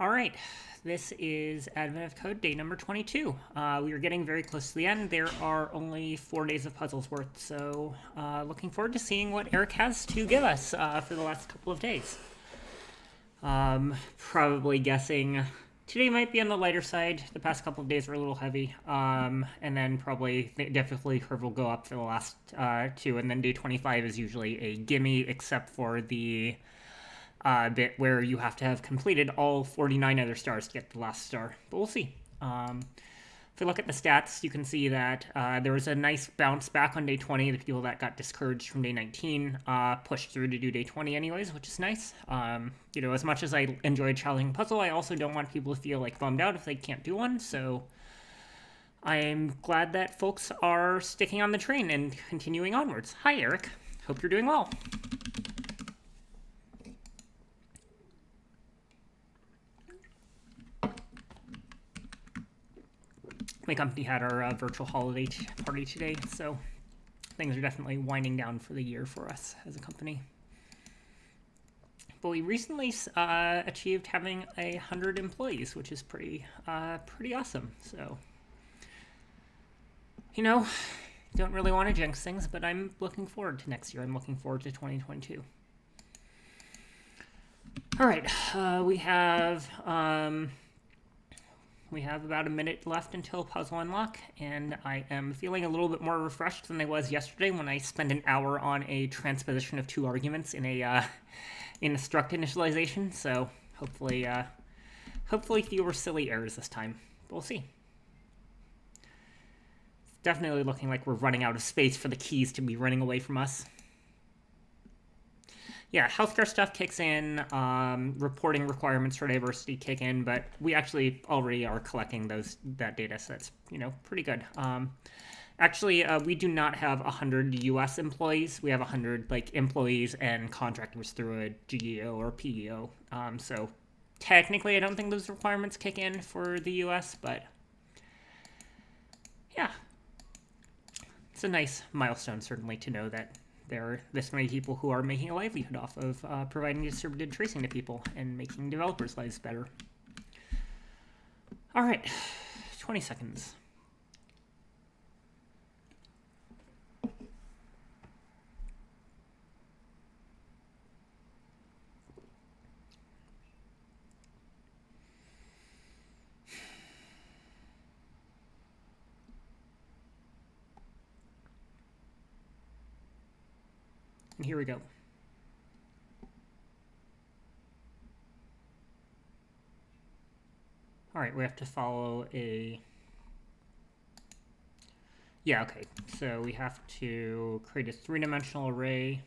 All right, this is Advent of Code day number 22. We are getting very close to the end. There are only 4 days of puzzles worth, so looking forward to seeing what Eric has to give us for the last couple of days. Probably guessing today might be on the lighter side. The past couple of days were a little heavy, and then probably the difficulty curve will go up for the last 2, and then day 25 is usually a gimme, except for the bit where you have to have completed all 49 other stars to get the last star. But we'll see. If we look at the stats, you can see that there was a nice bounce back on day 20. The people that got discouraged from day 19 pushed through to do day 20 anyways, which is nice. As much as I enjoyed challenging puzzle, I also don't want people to feel like bummed out if they can't do one. So I'm glad that folks are sticking on the train and continuing onwards. Hi, Eric. Hope you're doing well. My company had our virtual holiday party today, so things are definitely winding down for the year for us as a company. But we recently achieved having 100 employees, which is pretty awesome. So, don't really want to jinx things, but I'm looking forward to next year. I'm looking forward to 2022. All right, we have about a minute left until puzzle unlock, and I am feeling a little bit more refreshed than I was yesterday when I spent an hour on a transposition of 2 arguments in a struct initialization. So hopefully fewer silly errors this time. But we'll see. It's definitely looking like we're running out of space for the keys to be running away from us. Yeah, healthcare stuff kicks in, reporting requirements for diversity kick in, but we actually already are collecting that data, so that's, pretty good. We do not have 100 U.S. employees. We have 100, employees and contractors through a GEO or PEO. So technically, I don't think those requirements kick in for the U.S., but yeah. It's a nice milestone, certainly, to know that there are this many people who are making a livelihood off of providing distributed tracing to people and making developers' lives better. All right, 20 seconds. And here we go. All right, we have to follow a... Yeah, okay. So we have to create a 3-dimensional array.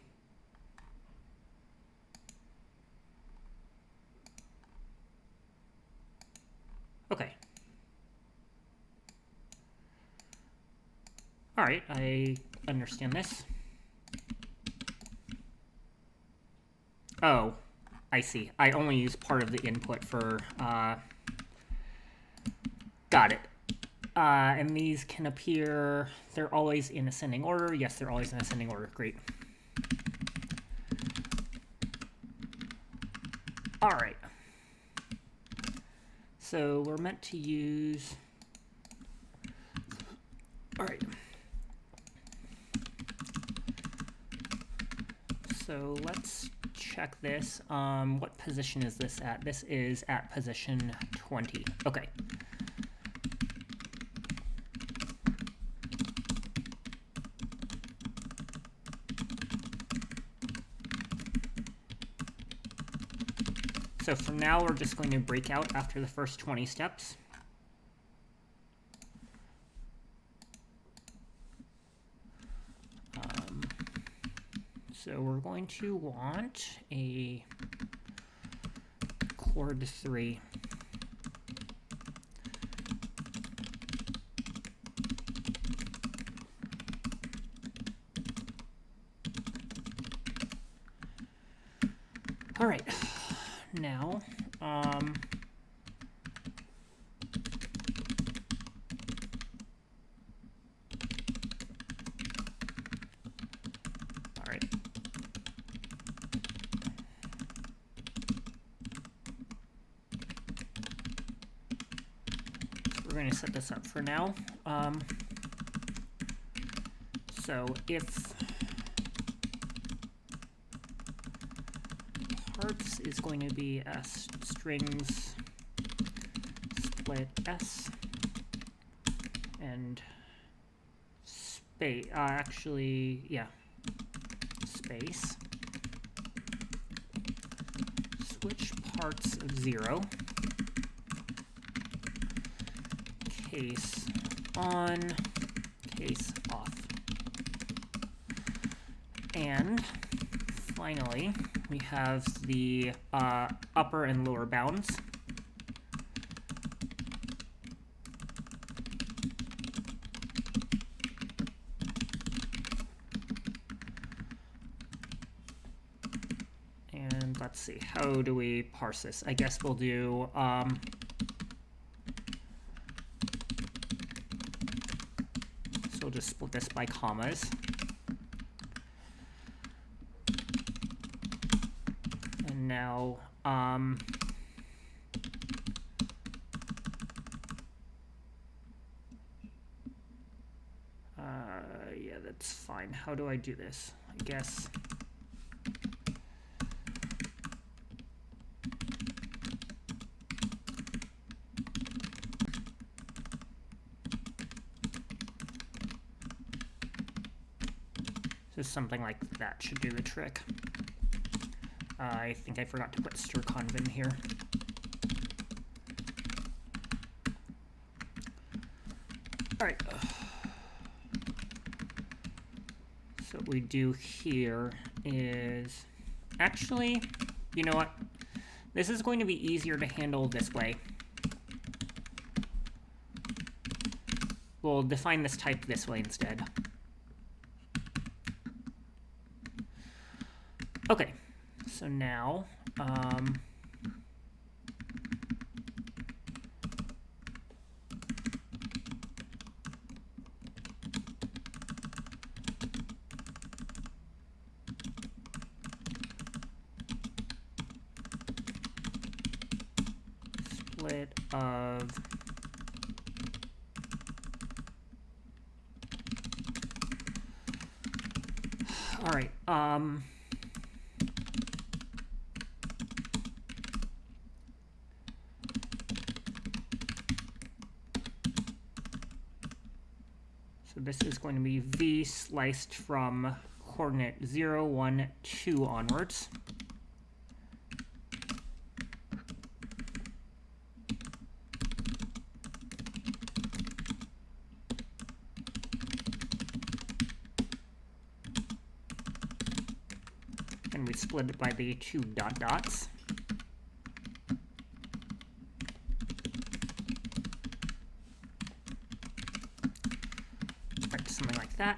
Okay. All right, I understand this. Oh, I see. I only use part of the input for... Got it. And these can appear... They're always in ascending order. Yes, they're always in ascending order. Great. All right. So we're meant to use... All right. So let's check this. What position is this at? This is at position 20. Okay. So for now, we're just going to break out after the first 20 steps. So we're going to want a chord 3. All right, now, we're going to set this up for now. So if parts is going to be s strings split s and space, actually, yeah, space, switch parts of 0, case on, case off. And finally, we have the upper and lower bounds. And let's see, how do we parse this? I guess we'll do so we'll just split this by commas. And now yeah, that's fine. How do I do this? I guess just something like that should do the trick. I think I forgot to put strconv in here. All right. So what we do here is, actually, you know what? This is going to be easier to handle this way. We'll define this type this way instead. Okay, so now, split of all right, so this is going to be v sliced from coordinate 0, 1, 2 onwards. And we split it by the 2 dot dots. Right, something like that.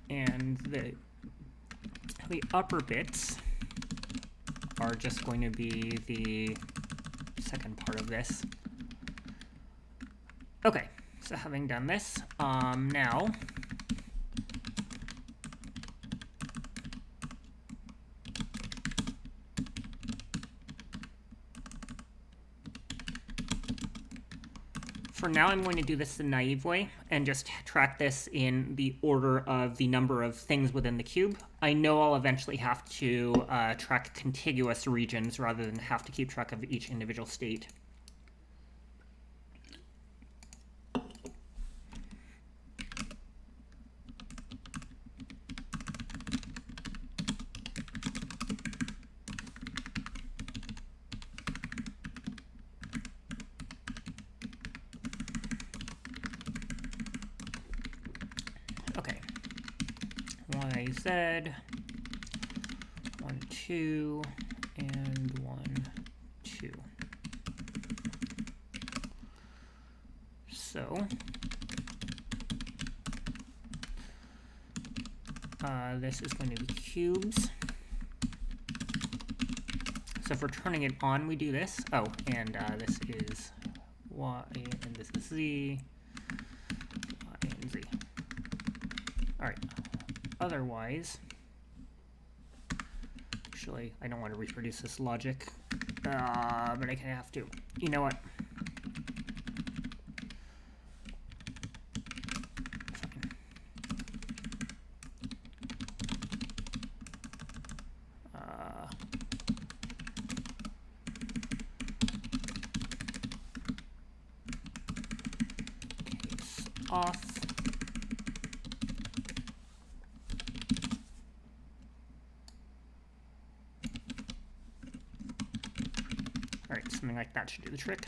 And the upper bits are just going to be the second part of this. Okay, so having done this, now for now, I'm going to do this the naive way and just track this in the order of the number of things within the cube. I know I'll eventually have to track contiguous regions rather than have to keep track of each individual state. Z, 1, 2, and 1, 2. So this is going to be cubes. So for turning it on, we do this. Oh, and this is Y, and this is Z, Y, and Z. All right. Otherwise, actually, I don't want to reproduce this logic. But I kind of have to. You know what? Case off. Alright, something like that should do the trick.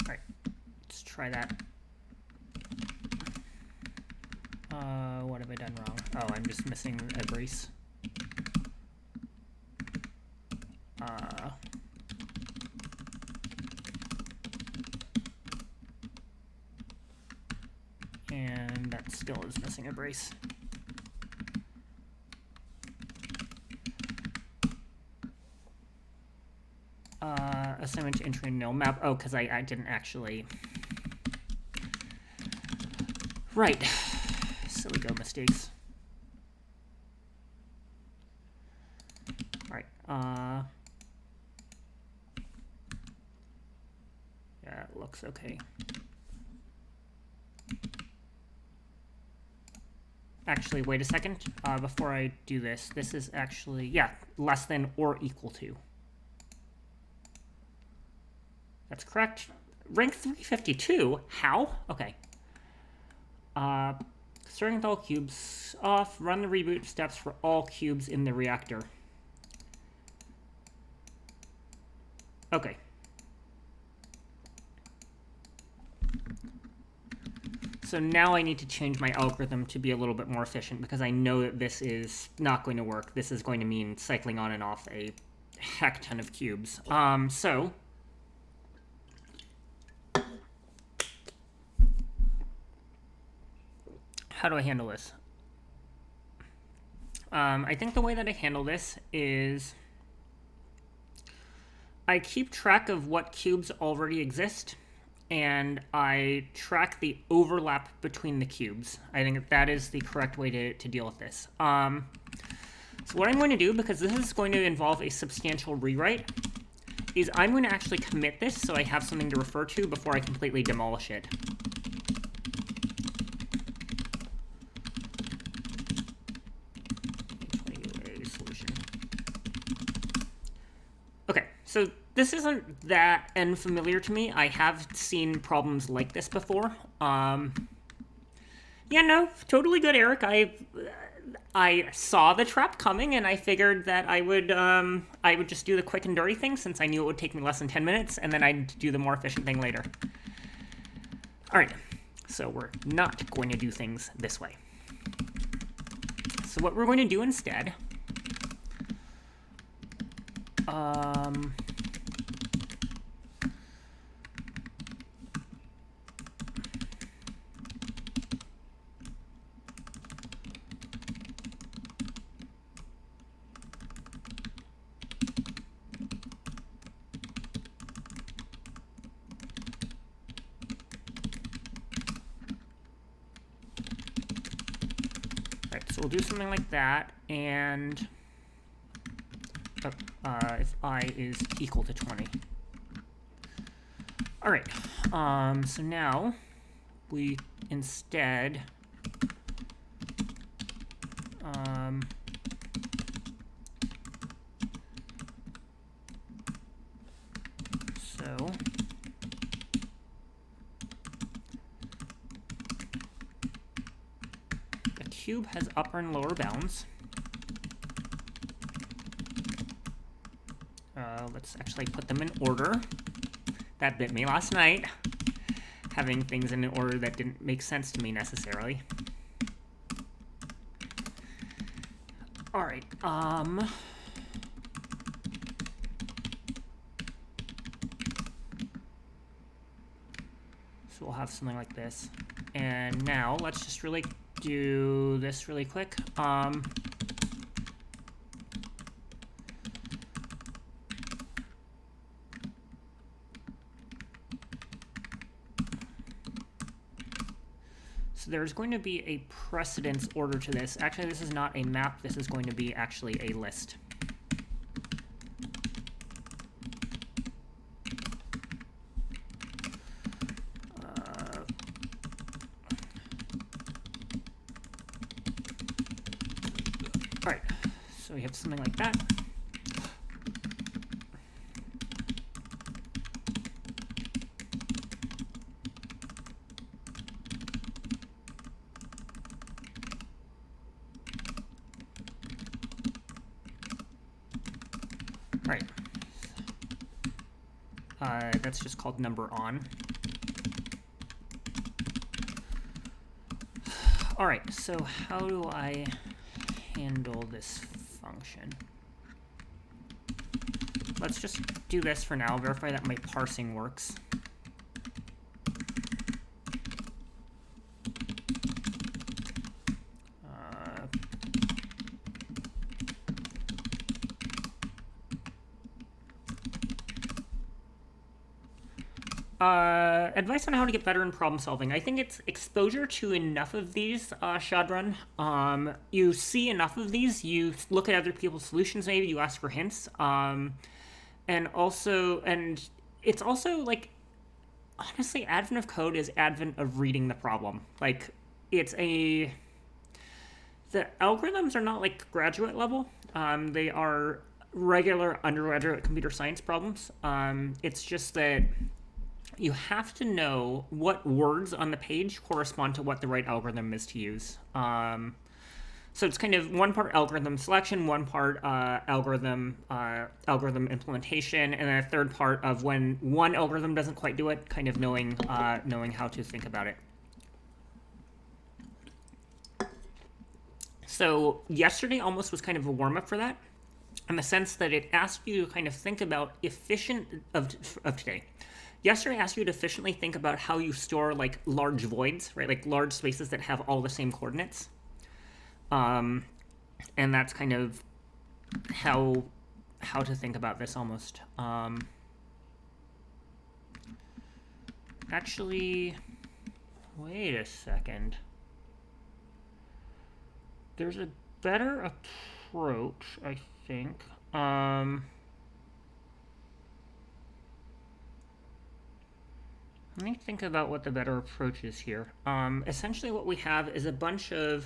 Alright, let's try that. What have I done wrong? Oh, I'm just missing a brace. And that still is missing a brace. Assignment to entry nil map. Oh, because I didn't actually. Right. Silly go mistakes. Alright. Yeah, it looks okay. Actually, wait a second. Before I do this, this is actually, yeah, less than or equal to. That's correct. Rank 352? How? Okay. Starting with all cubes off, run the reboot steps for all cubes in the reactor. Okay. So now I need to change my algorithm to be a little bit more efficient because I know that this is not going to work. This is going to mean cycling on and off a heck ton of cubes. So how do I handle this? I think the way that I handle this is I keep track of what cubes already exist, and I track the overlap between the cubes. I think that is the correct way to deal with this. So what I'm going to do, because this is going to involve a substantial rewrite, is I'm going to actually commit this so I have something to refer to before I completely demolish it. Okay, so this isn't that unfamiliar to me. I have seen problems like this before. Yeah, no, totally good, Eric. I saw the trap coming, and I figured that I would just do the quick and dirty thing since I knew it would take me less than 10 minutes, and then I'd do the more efficient thing later. All right, so we're not going to do things this way. So what we're going to do instead... Alright, so we'll do something like that, and if I is equal to 20. Alright, so now we instead so the cube has upper and lower bounds. Let's actually put them in order. That bit me last night, having things in an order that didn't make sense to me necessarily. All right, so we'll have something like this. And now let's just really do this really quick. So there's going to be a precedence order to this. Actually, this is not a map. This is going to be actually a list. All right, so we have something like that. Right. That's just called number on. All right, so how do I handle this function? Let's just do this for now, verify that my parsing works. Advice on how to get better in problem solving. I think it's exposure to enough of these, Shadran. You see enough of these, you look at other people's solutions, maybe you ask for hints. And it's also like, honestly, advent of code is advent of reading the problem. Like, the algorithms are not like graduate level. They are regular undergraduate computer science problems. It's just that you have to know what words on the page correspond to what the right algorithm is to use. So it's kind of one part algorithm selection, one part algorithm implementation, and then a third part of when one algorithm doesn't quite do it, kind of knowing how to think about it. So yesterday almost was kind of a warm-up for that, in the sense that it asked you to kind of think about of today. Yesterday I asked you to efficiently think about how you store like large voids, right? Like large spaces that have all the same coordinates. And that's kind of how to think about this almost. Actually, wait a second. There's a better approach, I think. Let me think about what the better approach is here. Essentially what we have is a bunch of,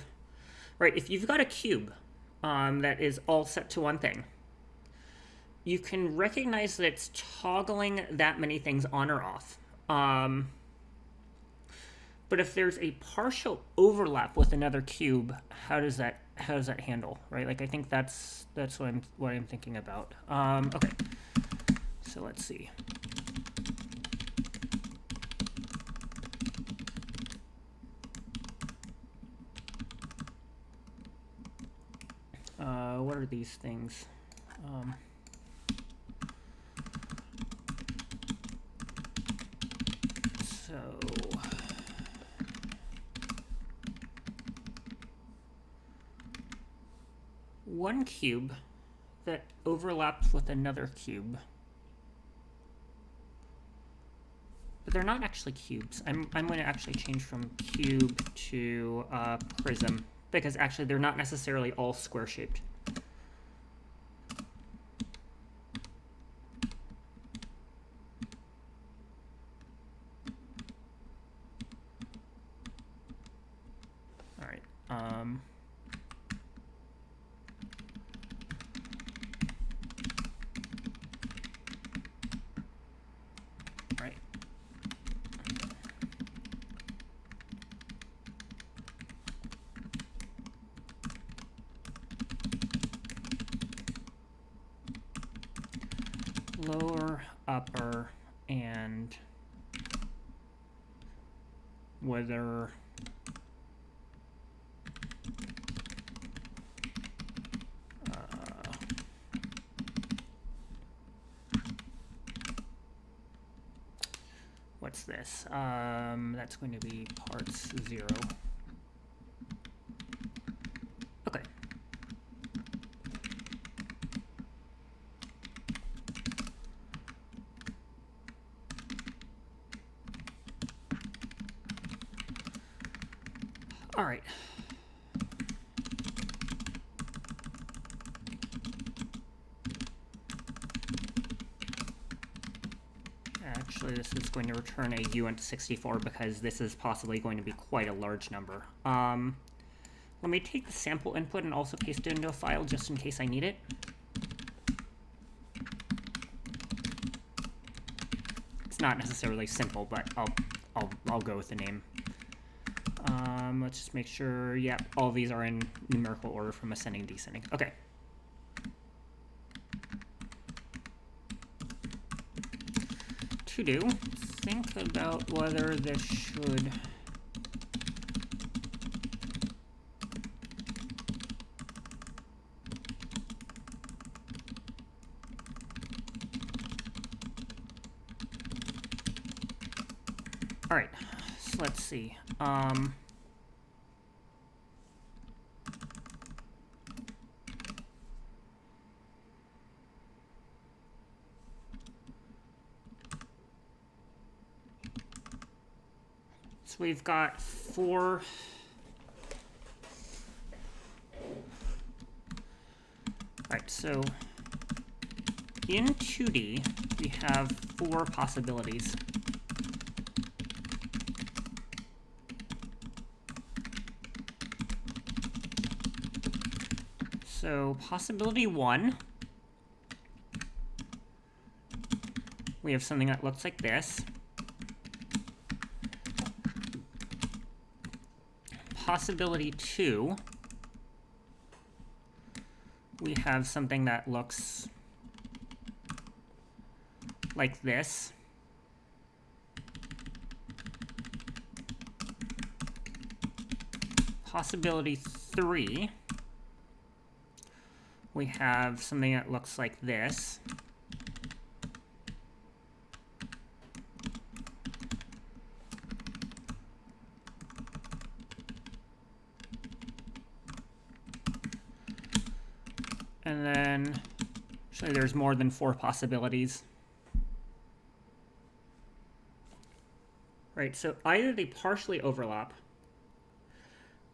right, if you've got a cube that is all set to one thing, you can recognize that it's toggling that many things on or off. But if there's a partial overlap with another cube, how does that handle, right? Like, I think that's what I'm thinking about. Okay, so let's see. What are these things? So one cube that overlaps with another cube, but they're not actually cubes. I'm going to actually change from cube to prism, because actually they're not necessarily all square shaped. All right. Right. Lower, upper, and whether what's this? That's going to be parts 0. Okay. All right. Actually, this is going to return a uint64 because this is possibly going to be quite a large number. Let me take the sample input and also paste it into a file just in case I need it. It's not necessarily simple, but I'll go with the name. Let's just make sure, yeah, all these are in numerical order from ascending, descending. Okay. To do, think about whether this should... All right, so let's see. So we've got 4. All right, so in 2D, we have 4 possibilities. So possibility 1, we have something that looks like this. Possibility 2, we have something that looks like this. Possibility 3, we have something that looks like this. And then, actually there's more than 4 possibilities. Right, so either they partially overlap,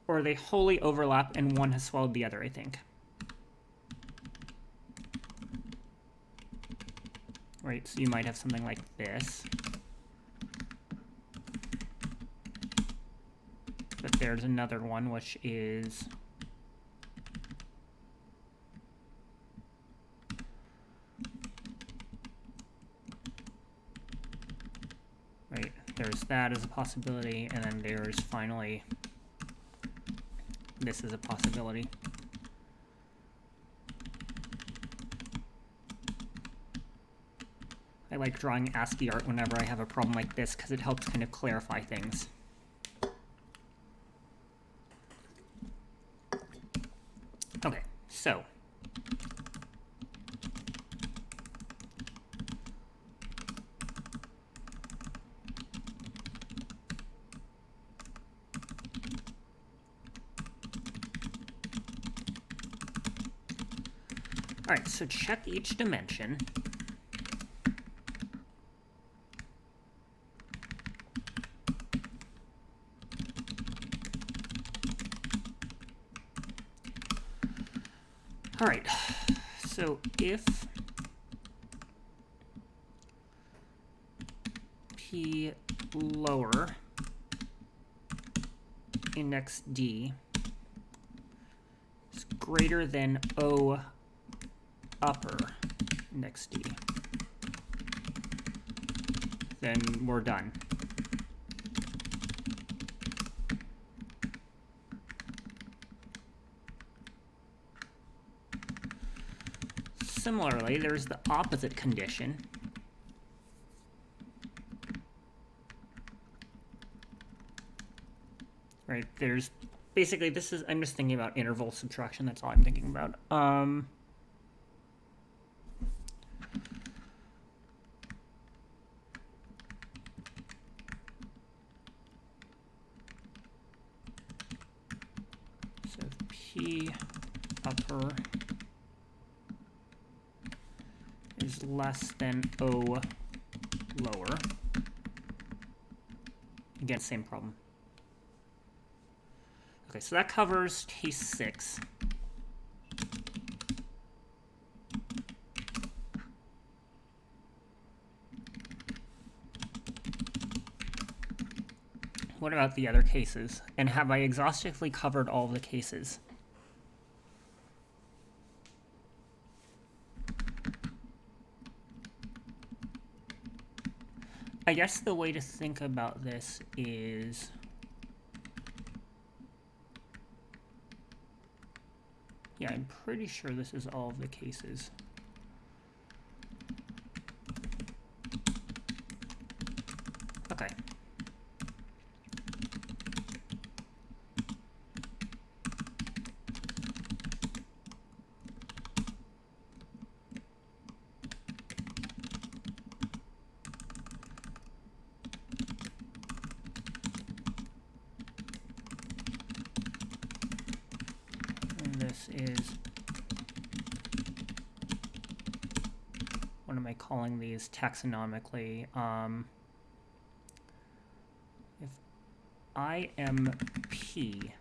or they wholly overlap and one has swallowed the other, I think. Right, so you might have something like this. But there's another one, which is... Right, there's that as a possibility, and then there's finally... This is a possibility. I like drawing ASCII art whenever I have a problem like this because it helps kind of clarify things. Okay, so. All right, so check each dimension. All right, so if P lower index D is greater than O upper index D, then we're done. Similarly, there's the opposite condition. Right, there's basically, this is, I'm just thinking about interval subtraction, that's all I'm thinking about. So P upper is less than O lower. Again, same problem. Okay, so that covers case 6. What about the other cases? And have I exhaustively covered all of the cases? I guess the way to think about this is... Yeah, I'm pretty sure this is all of the cases. Okay. And this is... What am I calling these taxonomically? If I am P,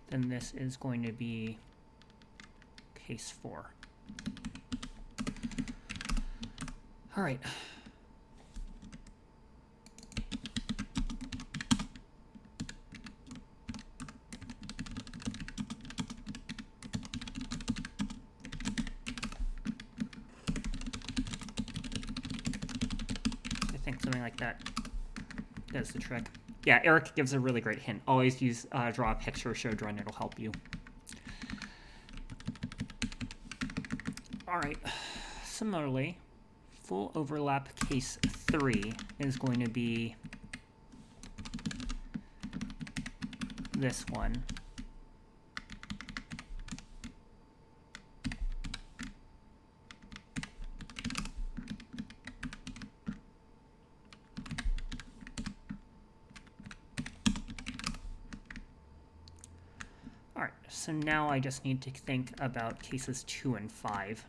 then this is going to be case 4. All right. I think something like that does the trick. Yeah, Eric gives a really great hint. Always use draw a picture, show drawing, it'll help you. All right. Similarly, full overlap case 3 is going to be this one. All right, so now I just need to think about cases 2 and 5.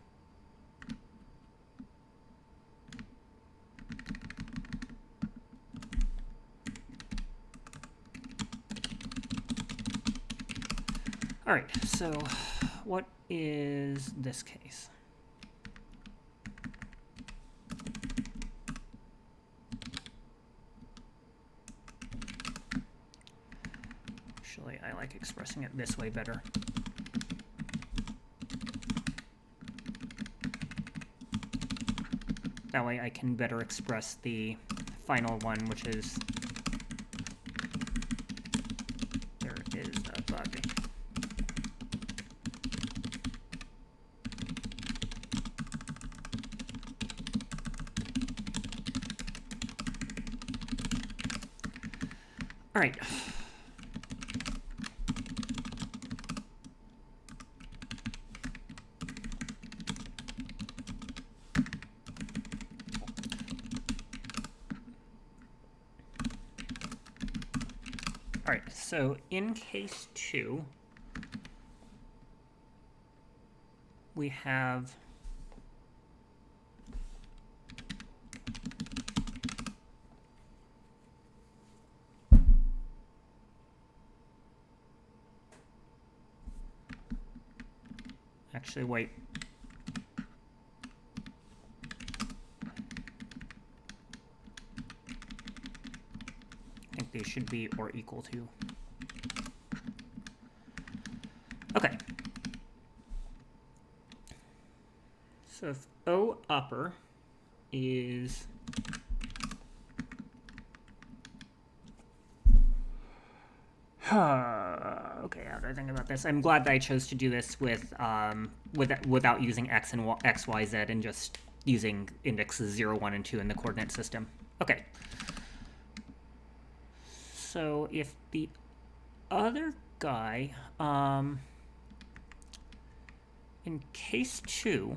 All right, so what is this case? Actually, I like expressing it this way better. That way I can better express the final one, which is there is a bug. All right. All right, so in case 2, we have actually, wait. I think they should be or equal to. Okay. So if O upper is okay, how do I think about this? I'm glad that I chose to do this without using x and x, y, z, and just using indexes 0, 1, and 2 in the coordinate system. Okay. So if the other guy, in case 2,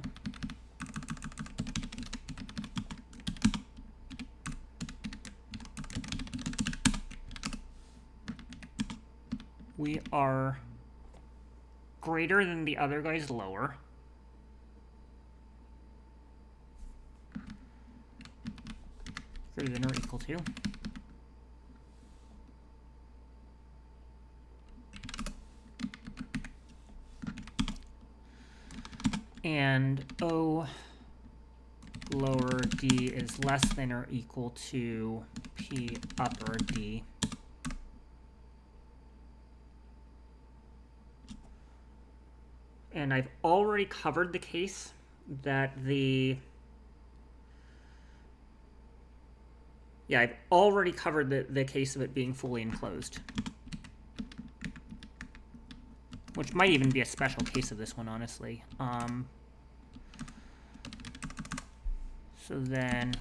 we are greater than the other guy's lower. Greater than or equal to. and O lower d is less than or equal to P upper d. And I've already covered the case that I've already covered the case of it being fully enclosed. Which might even be a special case of this one, honestly. So then...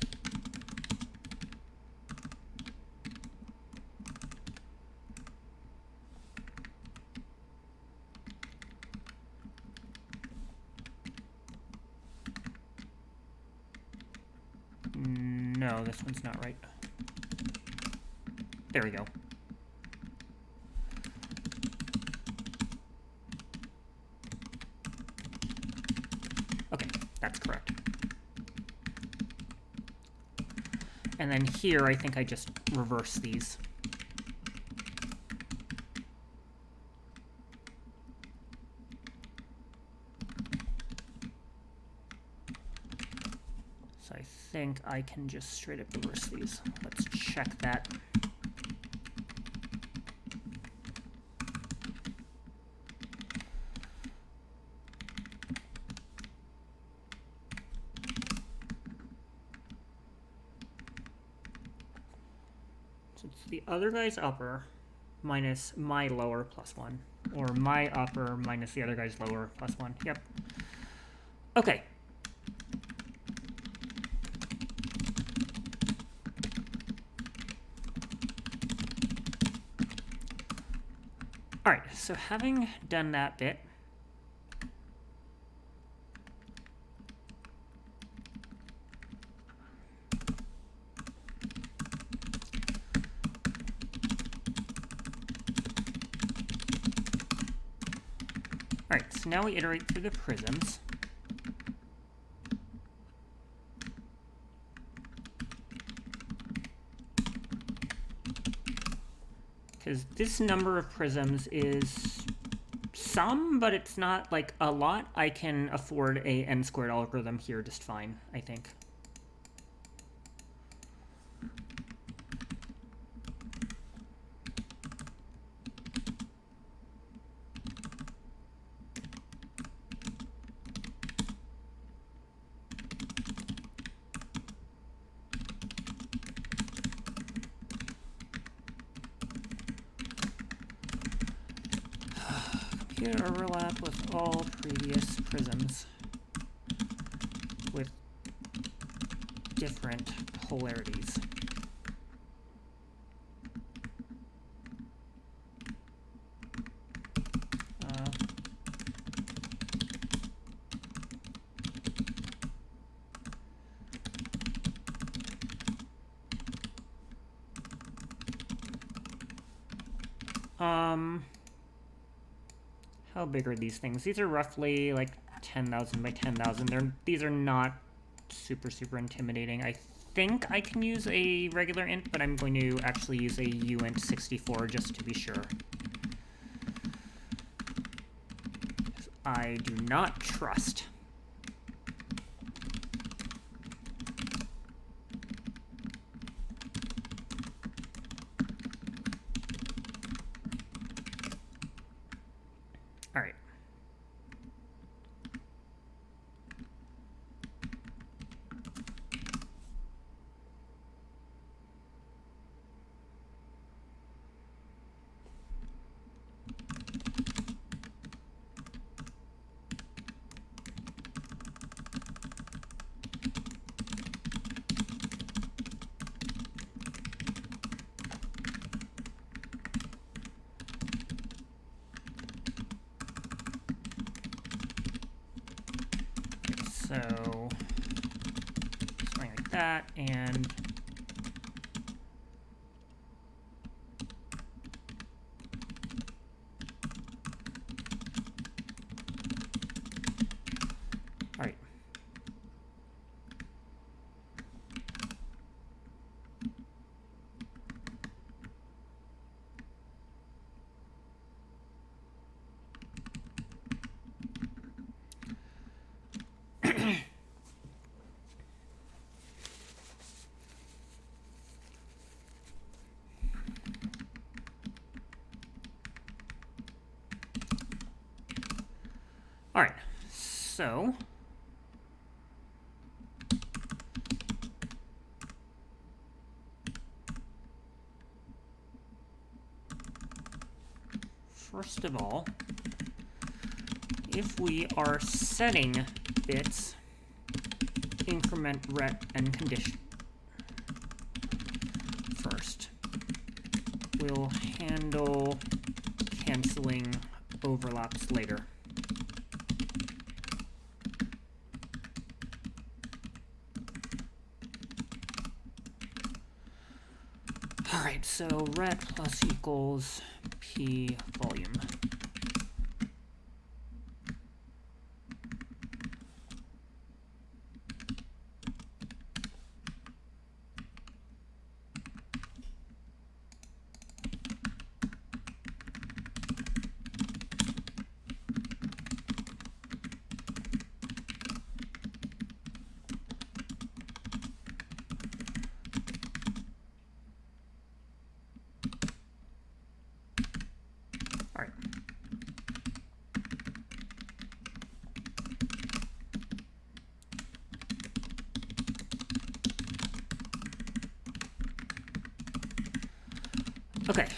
No, this one's not right. There we go. Okay, that's correct. And then here, I think I just reverse these. So I think I can just straight up reverse these. Let's check that. So it's the other guy's upper minus my lower plus 1. Or my upper minus the other guy's lower plus 1. Yep. Okay. All right, so having done that bit, all right, so now we iterate through the prisms. Because this number of prisms is some, but it's not like a lot. I can afford a n-squared algorithm here just fine, I think. Computer overlap with all previous prisms with different polarities. How big are these things? These are roughly like 10,000 by 10,000. These are not super intimidating. I think I can use a regular int, but I'm going to actually use a uint64 just to be sure. I do not trust. All right. So something like that, and all right. All right, so first of all, if we are setting bits, increment ret and condition first, we'll handle canceling overlaps later. All right, so ret plus equals p volume. All right. Okay.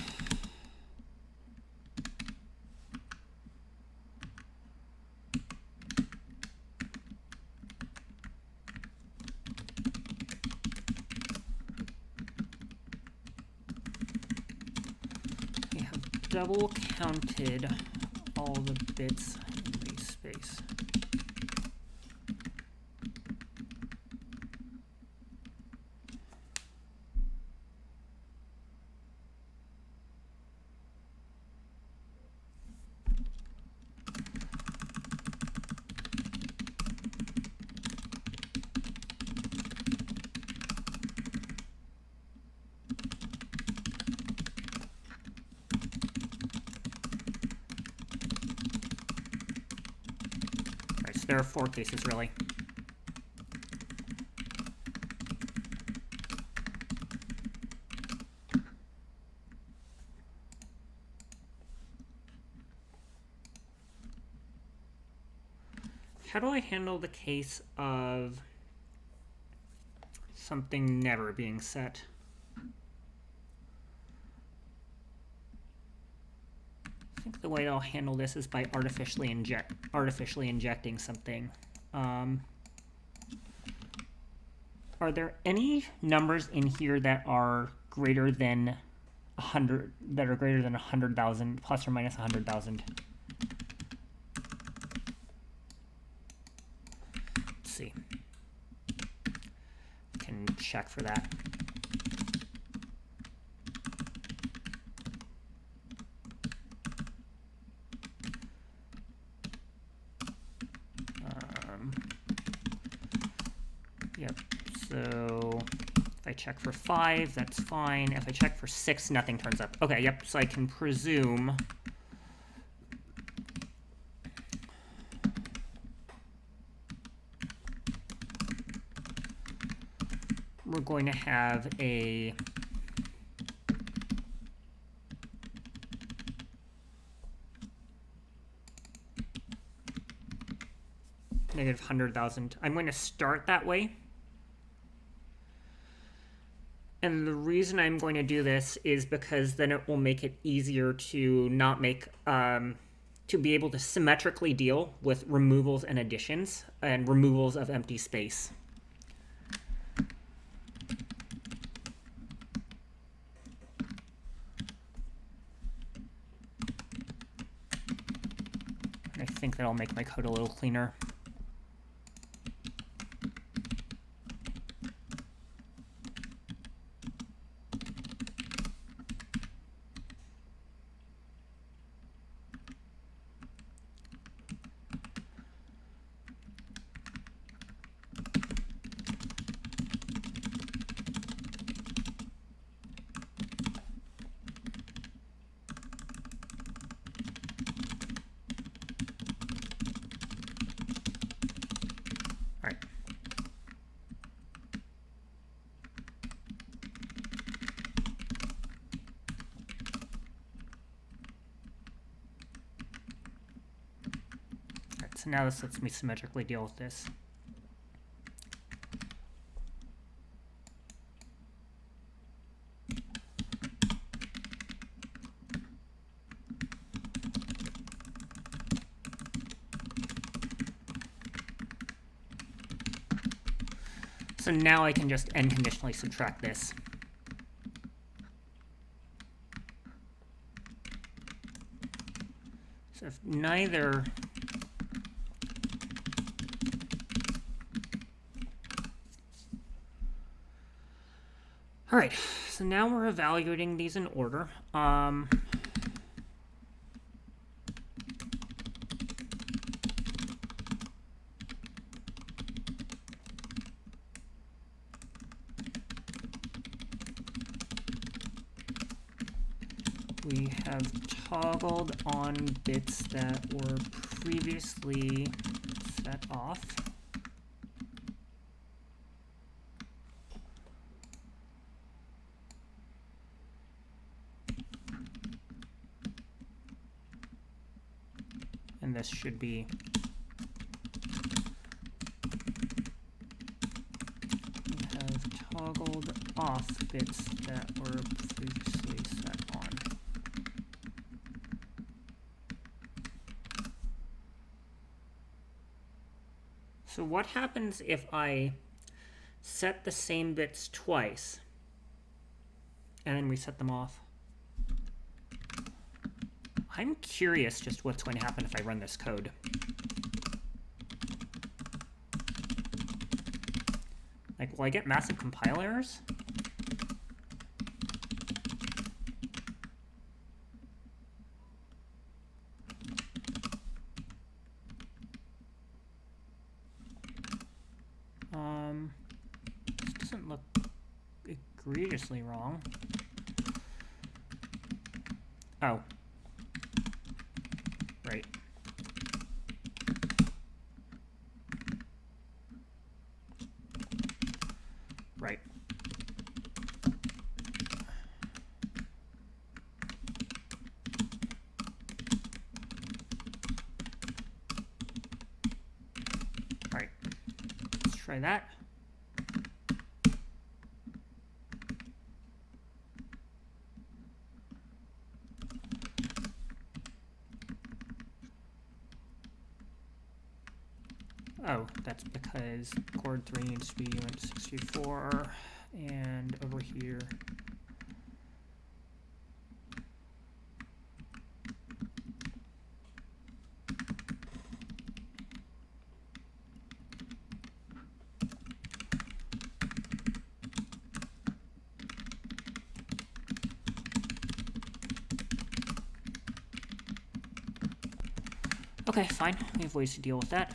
We have double counted all the bits in the space. There are 4 cases, really. How do I handle the case of something never being set? I think the way I'll handle this is by artificially injecting something. Are there any numbers in here that are greater than 100, that are greater than 100,000, plus or minus 100,000? Let's see. Can check for that. Yep, so if I check for 5, that's fine. If I check for 6, nothing turns up. Okay, yep, so I can presume we're going to have a negative 100,000. I'm going to start that way. And the reason I'm going to do this is because then it will make it easier to not make, to be able to symmetrically deal with removals and additions and removals of empty space. I think that'll make my code a little cleaner. so now this lets me symmetrically deal with this. So now I can just end conditionally subtract this. So if neither... All right, so now we're evaluating these in order. We have toggled on bits that were previously set off. And this should be we have toggled off bits that were previously set on. So what happens if I set the same bits twice and then we set them off? I'm curious just what's going to happen if I run this code. Like, will I get massive compile errors? This doesn't look egregiously wrong. Oh. Right. Right. All right. Let's try that. Oh, that's because chord 3 needs to be UNT64, and over here. Okay, fine. We have ways to deal with that.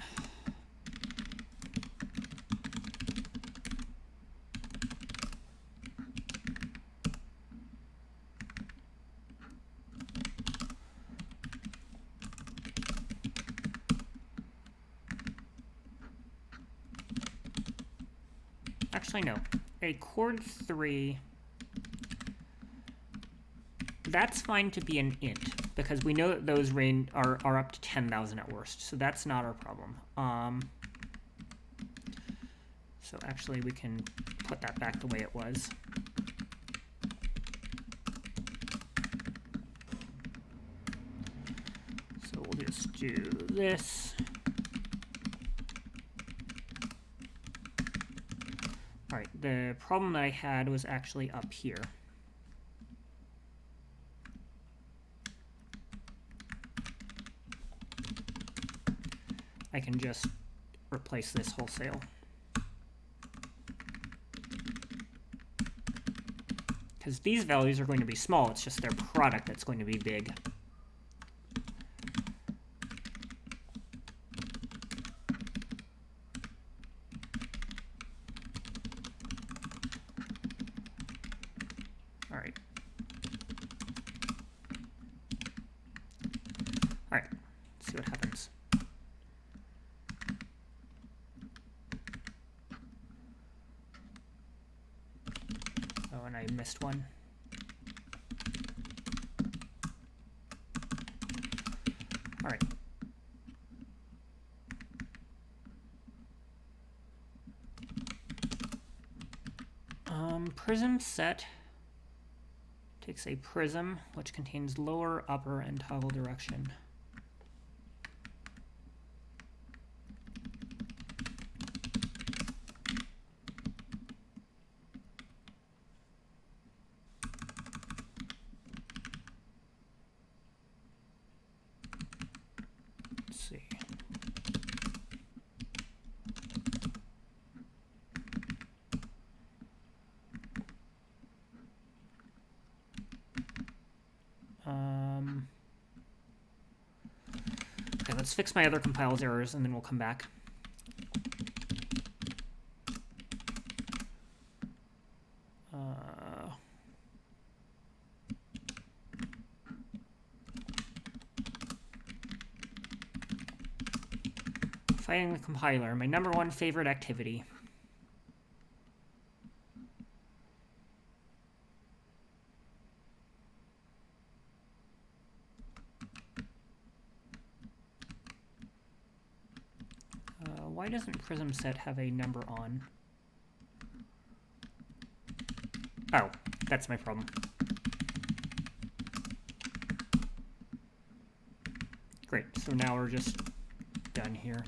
Actually, no. A chord 3, that's fine to be an int, because we know that those range are up to 10,000 at worst, so that's not our problem. So actually, we can put that back the way it was. So we'll just do this. All right, the problem that I had was actually up here. I can just replace this wholesale. Because these values are going to be small, it's just their product that's going to be big. All right. All right, let's see what happens. Oh, and I missed one. All right. prism set takes a prism which contains lower, upper, and toggle direction. Let's see. Okay, let's fix my other compiles errors and then we'll come back. Fighting the compiler, my number one favorite activity. Why doesn't prism set have a number on? Oh, that's my problem. Great, so now we're just done here.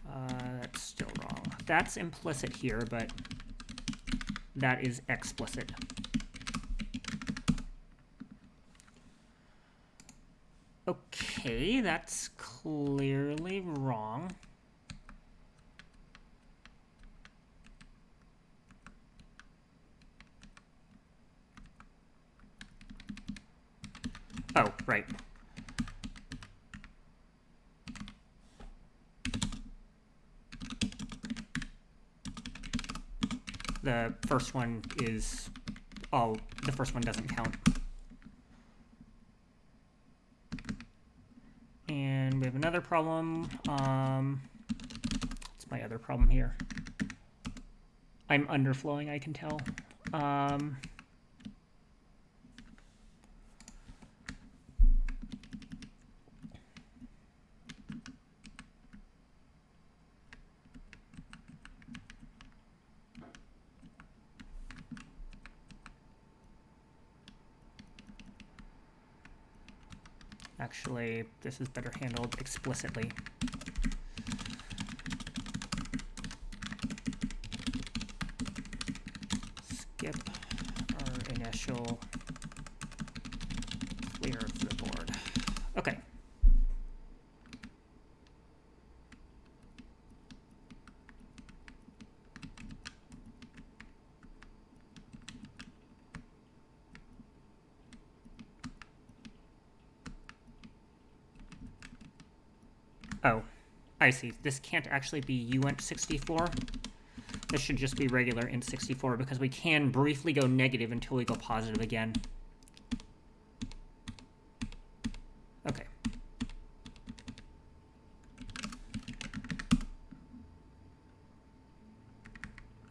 That's still wrong. That's implicit here, but that is explicit. Okay, that's clearly wrong. Oh, right. The first one is... Oh, the first one doesn't count. And we have another problem. What's my other problem here? I'm underflowing, I can tell. Actually, this is better handled explicitly. Skip our initial clear of the board. Okay. Oh, I see. This can't actually be uint64. This should just be regular int64 because we can briefly go negative until we go positive again. Okay.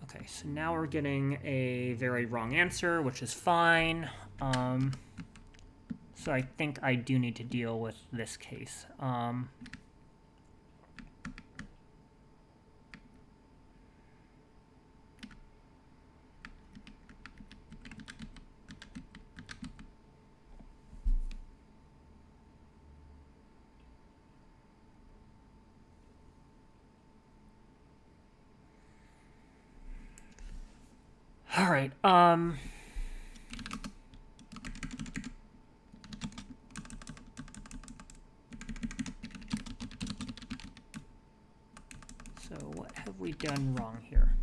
Okay, so now we're getting a very wrong answer, which is fine. So I think I do need to deal with this case. All right. So what have we done wrong here?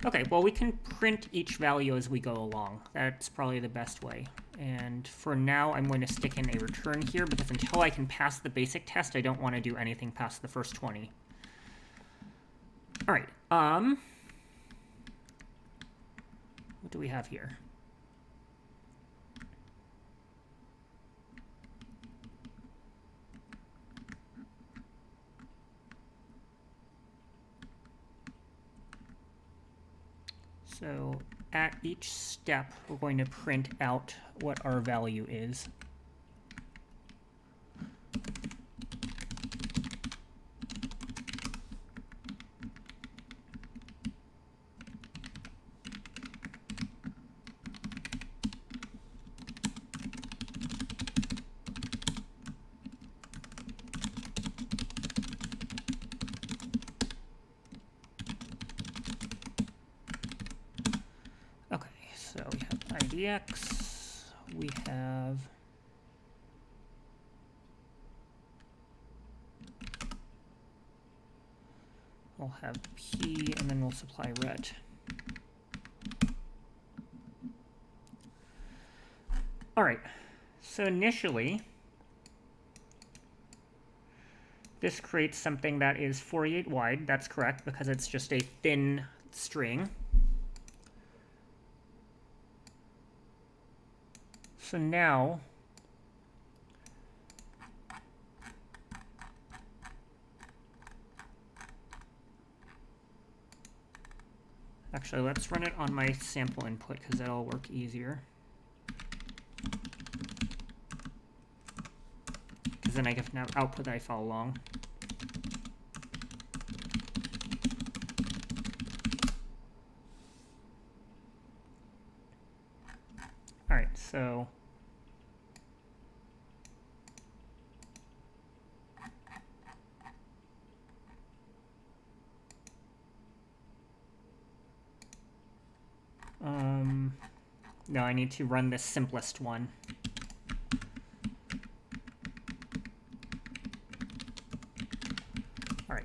Okay, well, we can print each value as we go along. That's probably the best way. And for now, I'm going to stick in a return here because until I can pass the basic test, I don't want to do anything past the first 20. All right. What do we have here? So at each step, we're going to print out what our value is. dx, we have we'll have p, and then we'll supply ret. All right, so initially, this creates something that is 48 wide. That's correct, because it's just a thin string. So now, actually, let's run it on my sample input, because that'll work easier. Because then I can have output that I follow along. All right, so no, I need to run the simplest one. All right.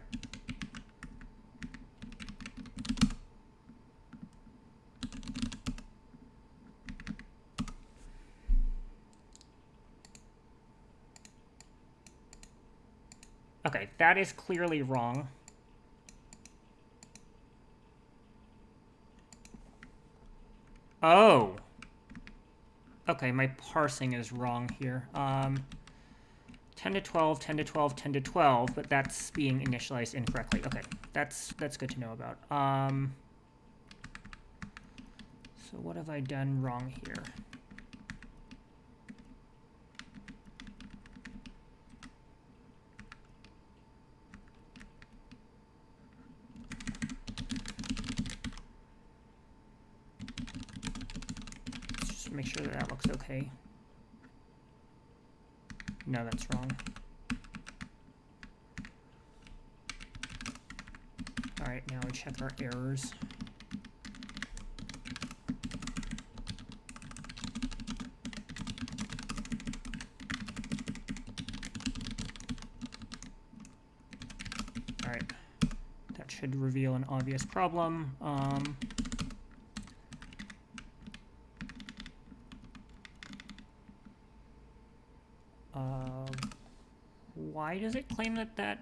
Okay, that is clearly wrong. Oh. Okay, my parsing is wrong here. 10 to 12, 10 to 12, 10 to 12, but that's being initialized incorrectly. Okay, that's good to know about. So what have I done wrong here? Make sure that looks okay. No, that's wrong. All right, now we check our errors. All right, that should reveal an obvious problem. Why does it claim that?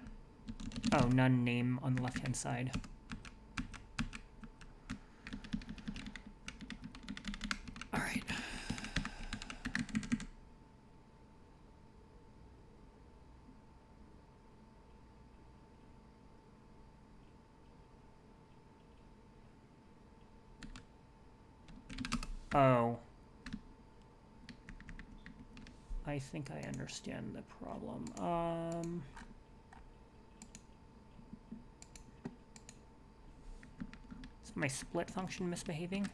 Oh, none name on the left-hand side. All right. Oh. I think I understand the problem. Is my split function misbehaving?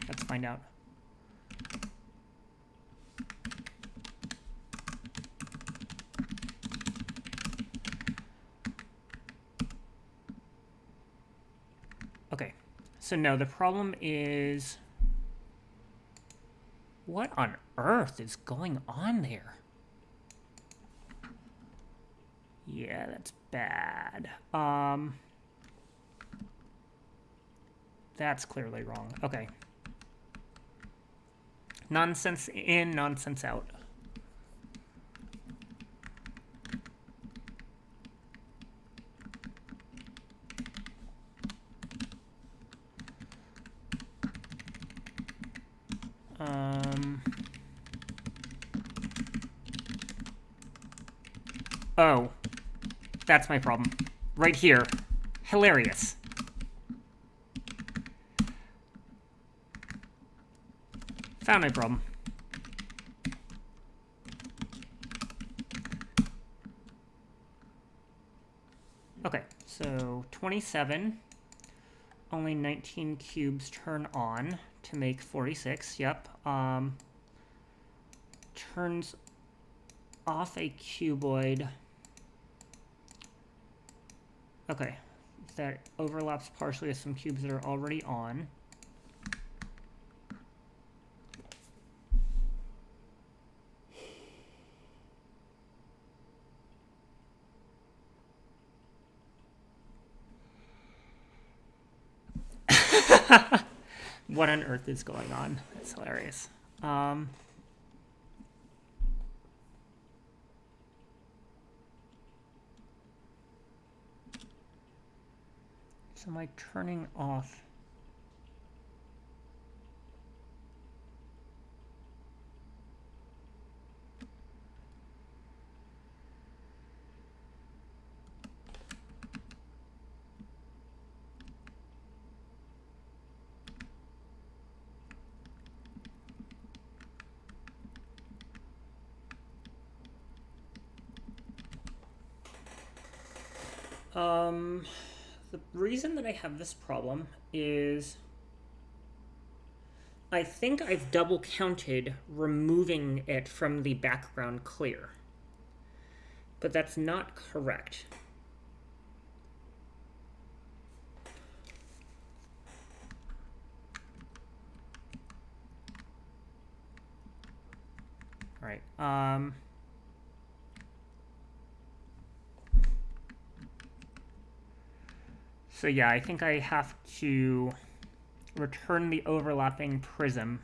Let's find out. Okay, so no, the problem is... What on earth is going on there? Yeah, that's bad. That's clearly wrong. Okay. Nonsense in, nonsense out. Oh, that's my problem. Right here. Hilarious. Found my problem. Okay, so 27. Only 19 cubes turn on to make 46. Yep. Turns off a cuboid. Okay, that overlaps partially with some cubes that are already on. What on earth is going on? That's hilarious. So am I turning off? The reason that I have this problem is I think I've double counted removing it from the background clear. But that's not correct. All right. So yeah, I think I have to return the overlapping prism.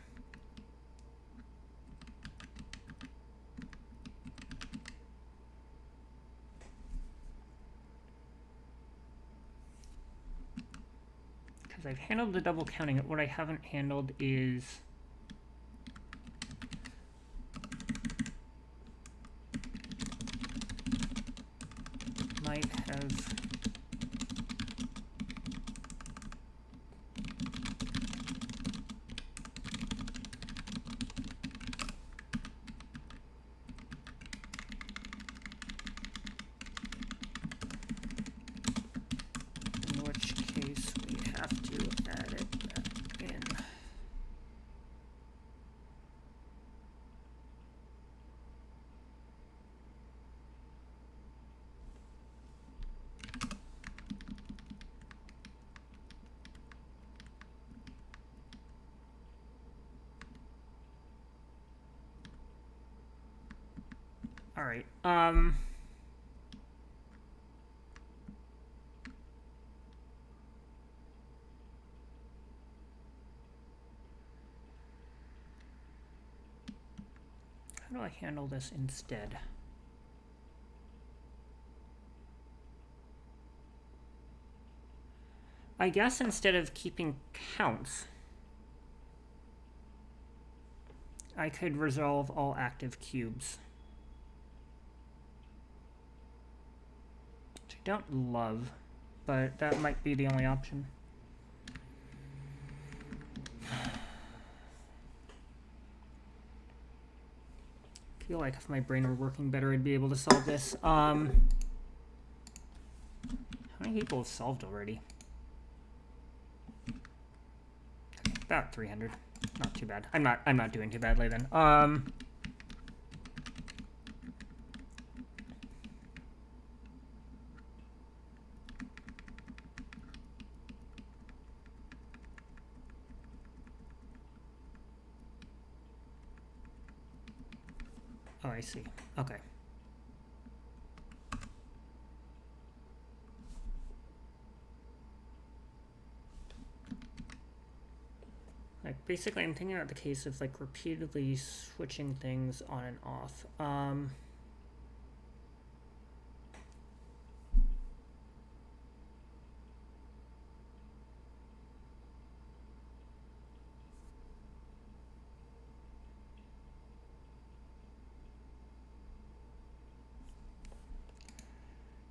Because I've handled the double counting. What I haven't handled is might have all right. How do I handle this instead? I guess instead of keeping counts, I could resolve all active cubes. Which I don't love, but that might be the only option. I feel like if my brain were working better, I'd be able to solve this. How many people have solved already? Okay, about 300. Not too bad. I'm not doing too badly then. Oh, I see. Okay. Like, basically, I'm thinking about the case of, like, repeatedly switching things on and off.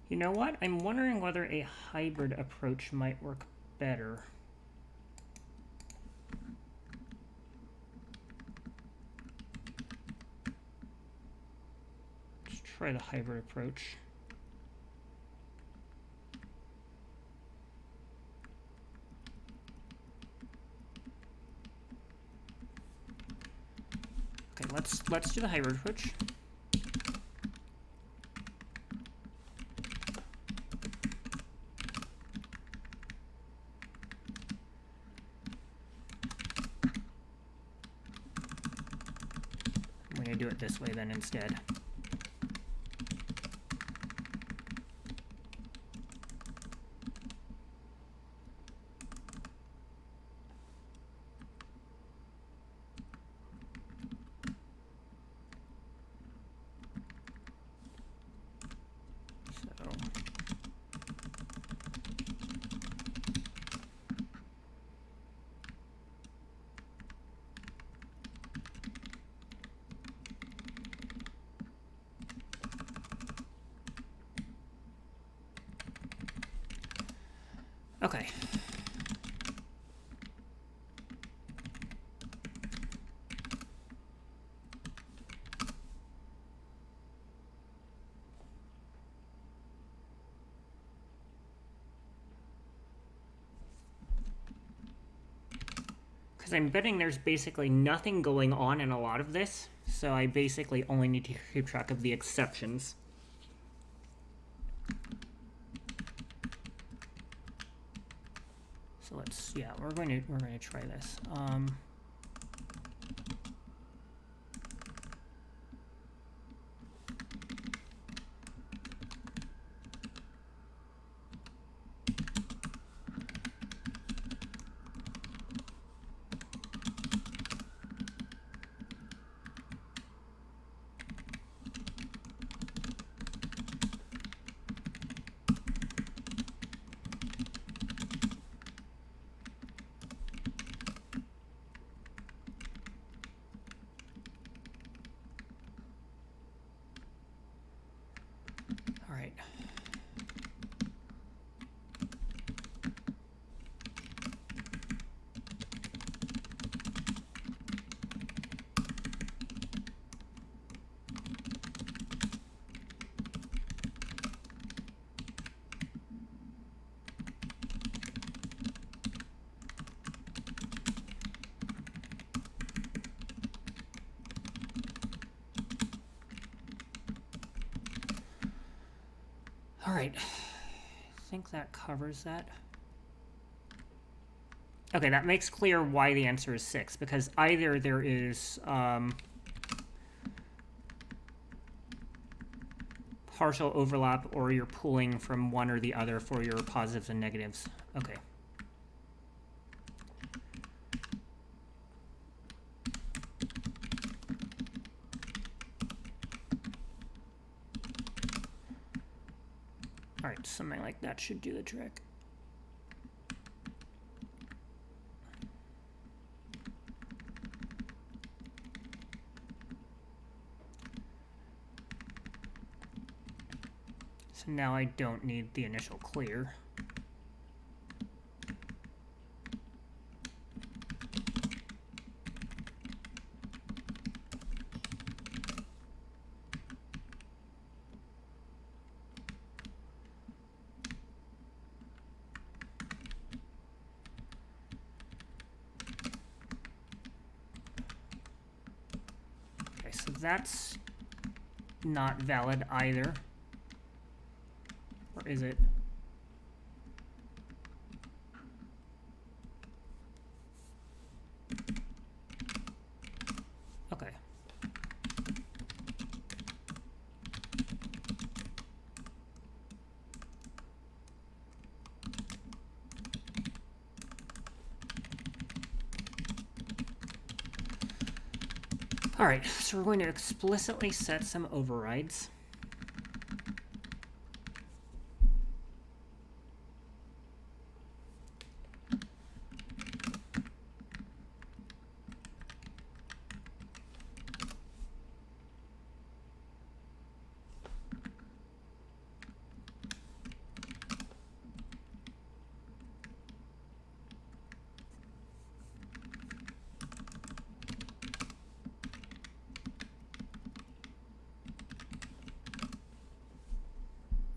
You know what? I'm wondering whether a hybrid approach might work better. Let's try the hybrid approach. Okay, let's do the hybrid approach. I'm going to do it this way then instead. Okay. Because I'm betting there's basically nothing going on in a lot of this, so I basically only need to keep track of the exceptions. So let's, yeah, we're going to try this. All right. All right. I think that covers that. Okay, that makes clear why the answer is 6, because either there is partial overlap or you're pulling from one or the other for your positives and negatives. Okay. All right, something like that should do the trick. So now I don't need the initial clear. Okay, so that's not valid either. Or is it? Okay. All right, so we're going to explicitly set some overrides.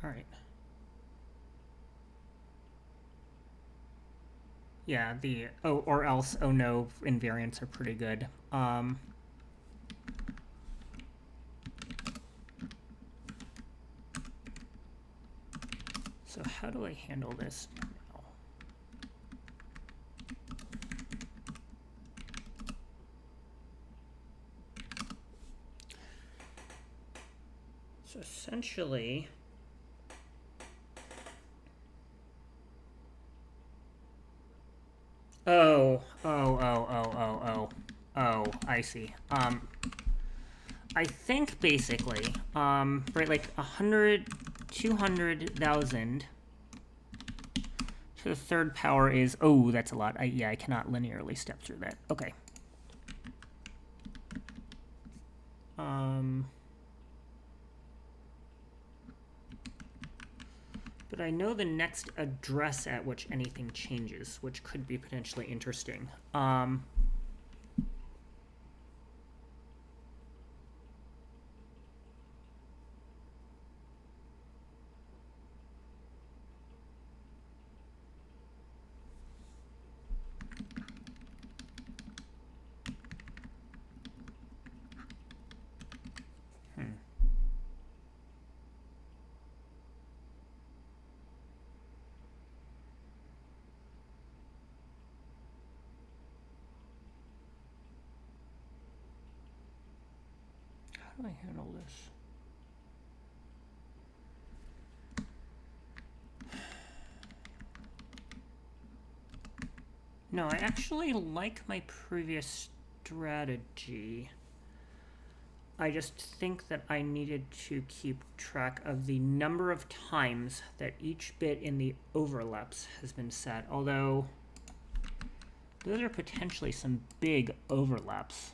All right. Yeah, the oh or else oh no invariants are pretty good. So how do I handle this now? So essentially, oh, I see. I think basically, right, like 100, 200,000 to the third power is, oh, that's a lot. Yeah, I cannot linearly step through that. Okay. But But I know the next address at which anything changes, which could be potentially interesting. How do I handle this? No, I actually like my previous strategy. I just think that I needed to keep track of the number of times that each bit in the overlaps has been set, although those are potentially some big overlaps.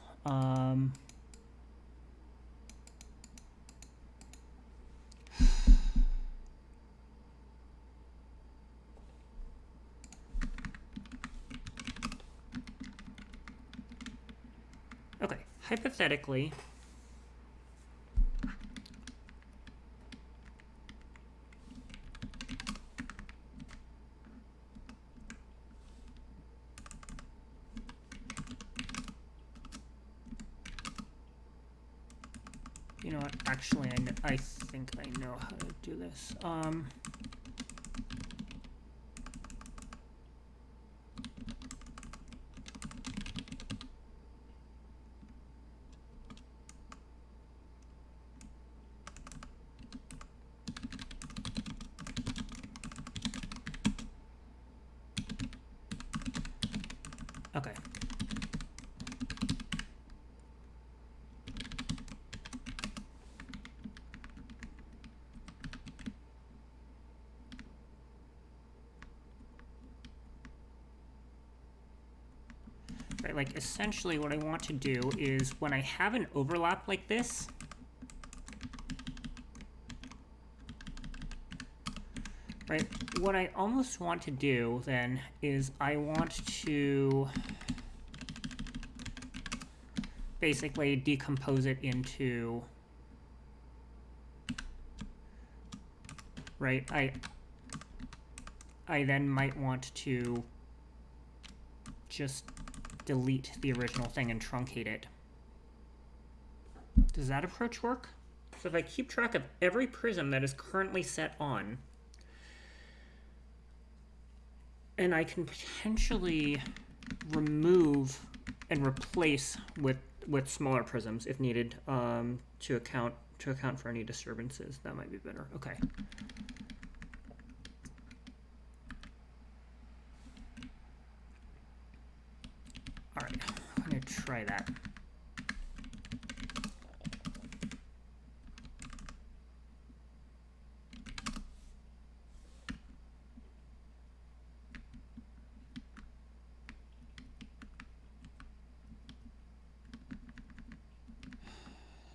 Okay, hypothetically, you know what, actually, I think I know how to do this. Okay. Right, like essentially what I want to do is when I have an overlap like this, right, what I almost want to do then is I want to basically decompose it into, right, I then might want to just delete the original thing and truncate it. Does that approach work? So if I keep track of every prism that is currently set on, and I can potentially remove and replace with smaller prisms if needed, to account for any disturbances, that might be better. Okay. All right, I'm gonna try that.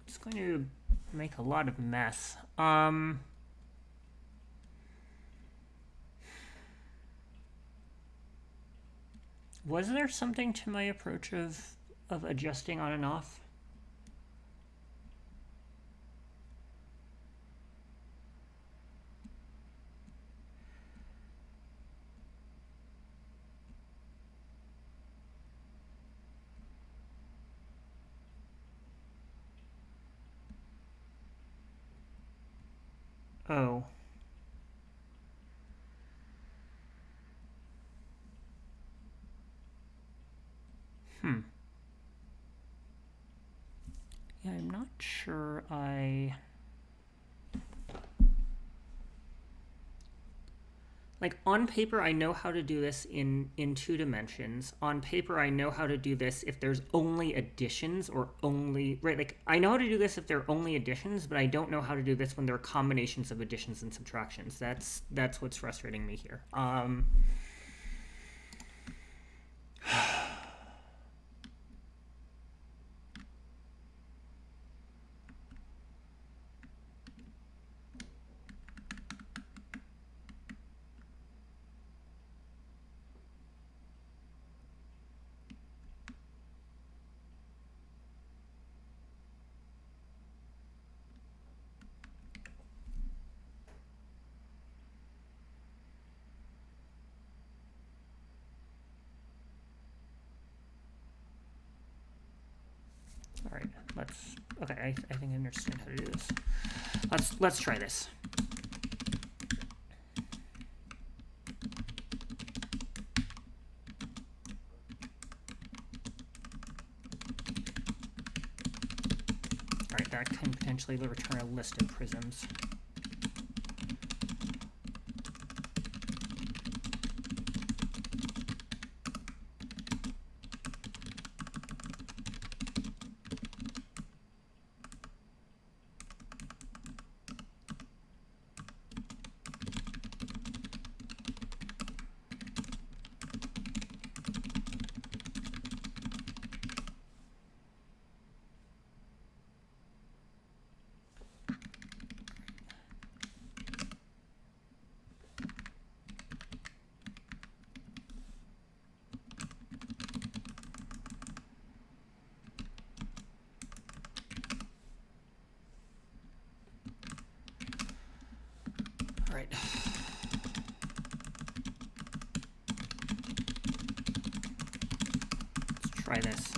It's going to make a lot of mess. Was there something to my approach of adjusting on and off? Oh. Yeah, I'm not sure like on paper I know how to do this in 2 dimensions. On paper I know how to do this if there's only additions or only, right, like I know how to do this if there are only additions, but I don't know how to do this when there are combinations of additions and subtractions. That's what's frustrating me here. Okay, I think I understand how to do this. Let's try this. All right, that can potentially return a list of prisms. Right. Let's try this.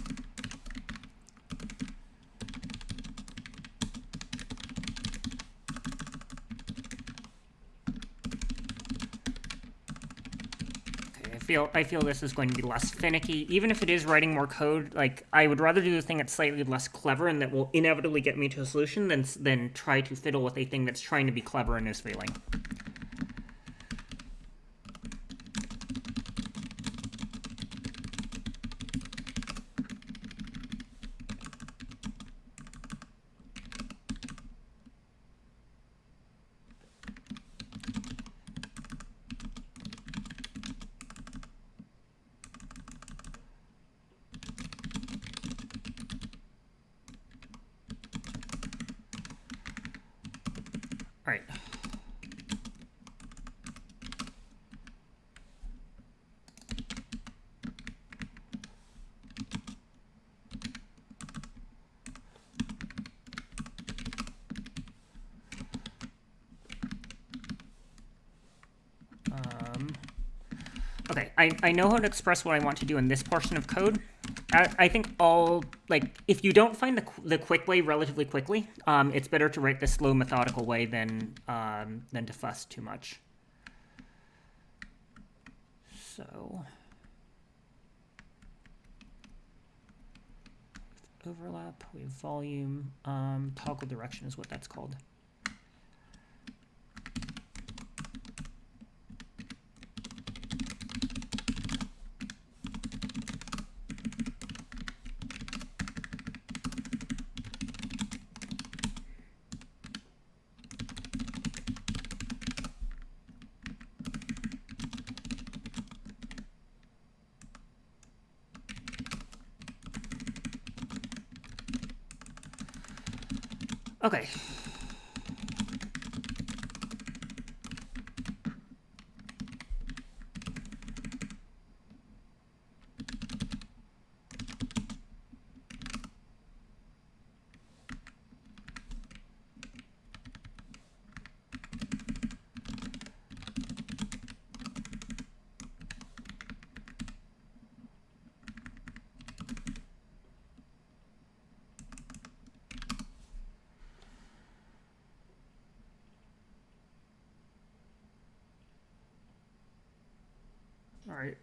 I feel this is going to be less finicky. Even if it is writing more code, like, I would rather do the thing that's slightly less clever and that will inevitably get me to a solution than try to fiddle with a thing that's trying to be clever and is failing. All right. Okay, I know how to express what I want to do in this portion of code. I think if you don't find the quick way relatively quickly, it's better to write the slow, methodical way than to fuss too much. So, overlap, we have volume, toggle direction is what that's called. Okay. All right.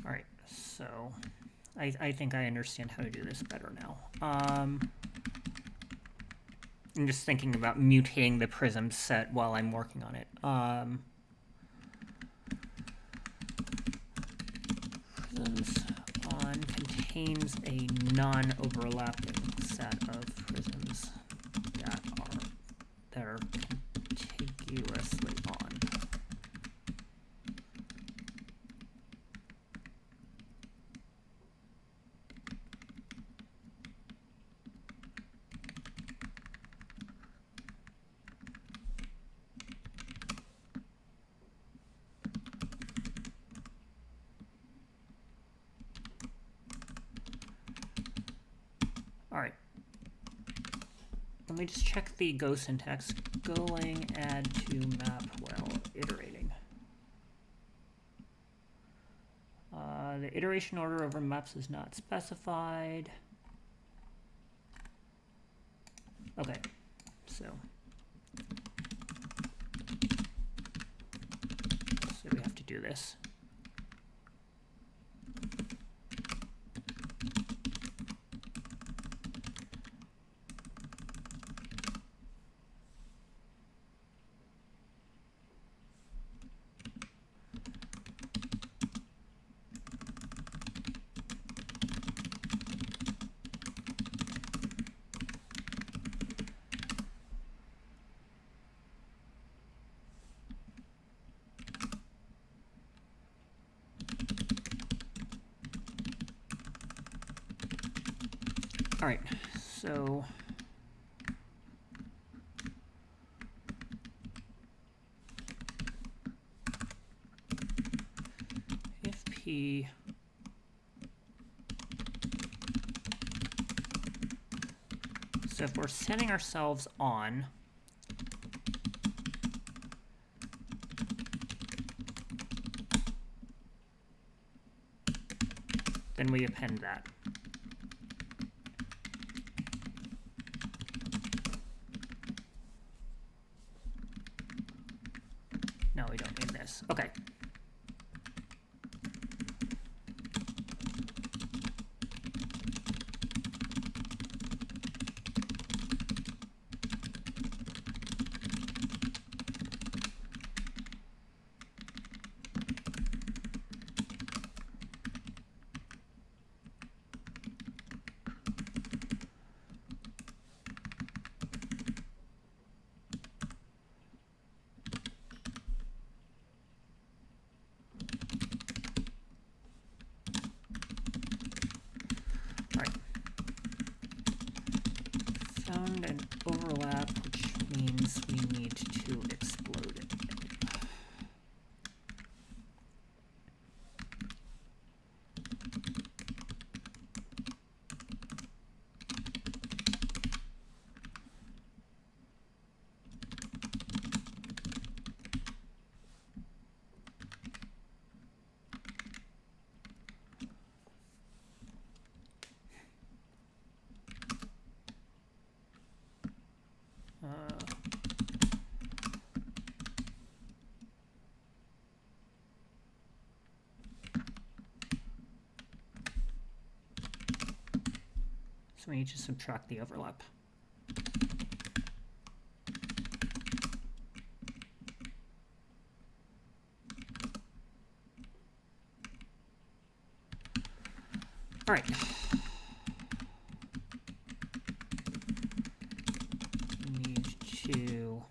All right. So, I think I understand how to do this better now. I'm just thinking about mutating the prism set while I'm working on it. Prisms on contains a non-overlapping set of prisms that are contiguously on. let me just check the Go syntax. Golang add to map while iterating. The iteration order over maps is not specified. Okay, so we have to do this. All right, so if P so if we're setting ourselves on then we append that. No, we don't need this. Okay. Found an overlap, which means we need to explode it. So we need to subtract the overlap. All right. We need to...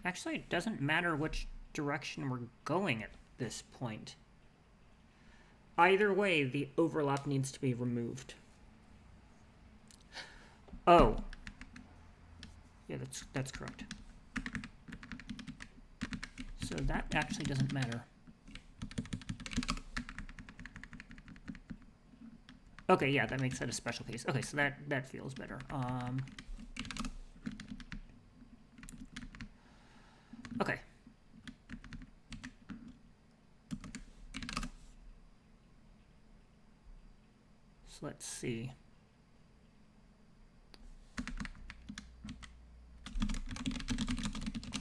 Actually, it doesn't matter which direction we're going at this point. Either way, the overlap needs to be removed. Oh. Yeah, that's correct. So that actually doesn't matter. Okay, yeah, that makes that a special case. Okay, so that feels better. Okay. So let's see.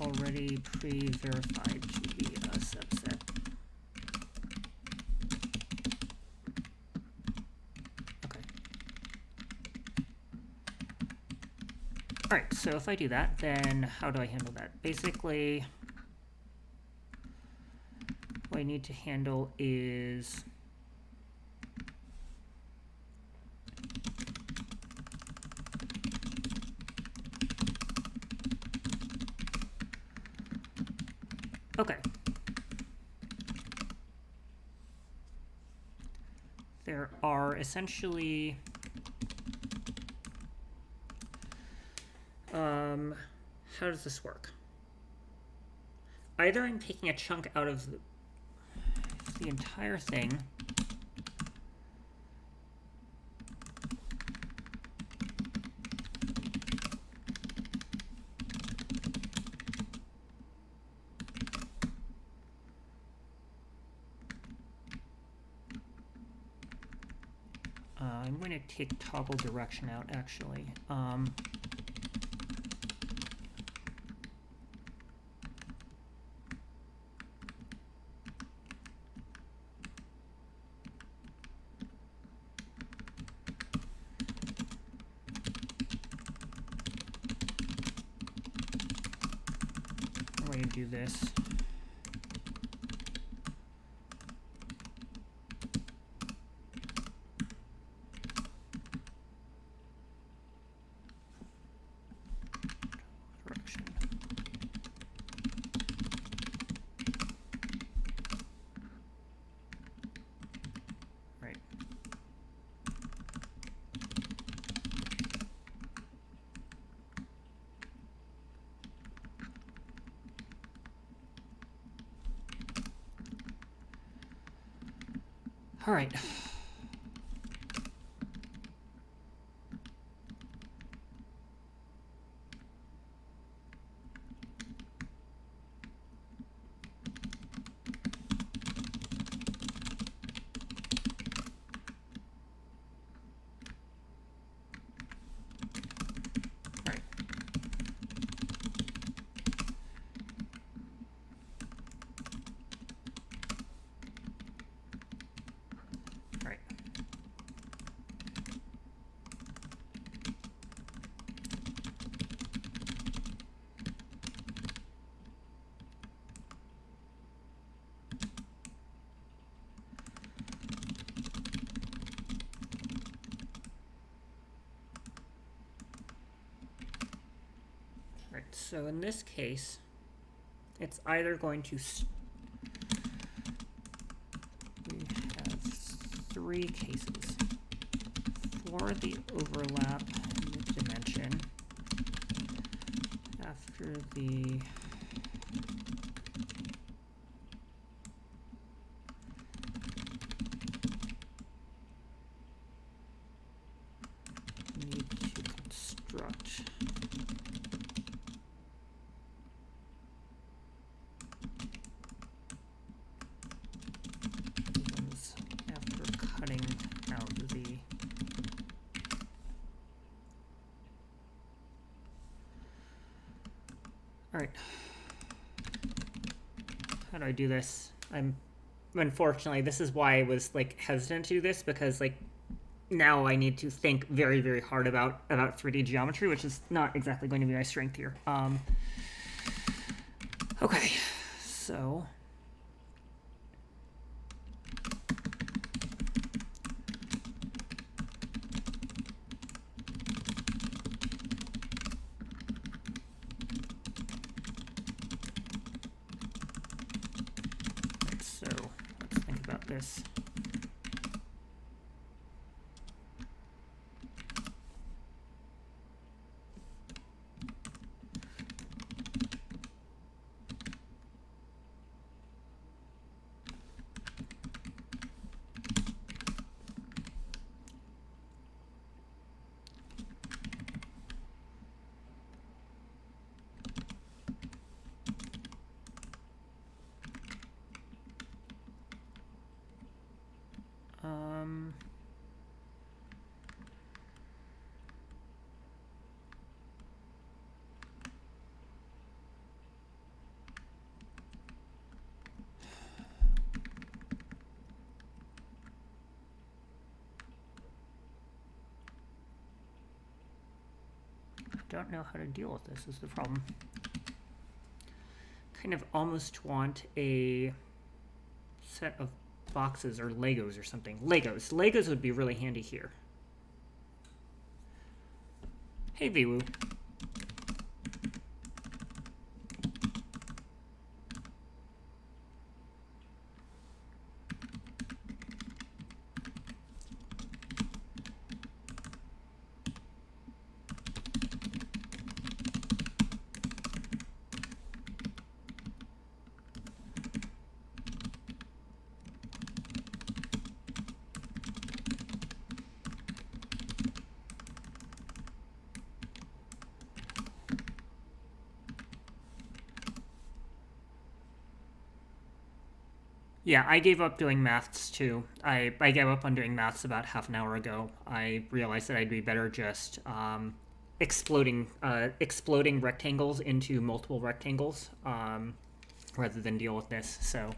Already pre-verified to be a subset. Okay. All right, so if I do that, then how do I handle that? Basically, what I need to handle is okay. There are essentially how does this work? Either I'm taking a chunk out of the entire thing, going to take toggle direction out, actually. I'm going to do this. All right. So in this case, it's either going to... We have 3 cases. For the overlap in the dimension, after the... need to construct... All right. How do I do this? Unfortunately, this is why I was like hesitant to do this, because like now I need to think very, very hard about 3D geometry, which is not exactly going to be my strength here. Okay, so let's think about this. I don't know how to deal with this is the problem. Kind of almost want a set of boxes or Legos or something. Legos would be really handy here. Hey, Viwu. Yeah, I gave up doing maths too. I gave up on doing maths about half an hour ago. I realized that I'd be better just exploding rectangles into multiple rectangles rather than deal with this. So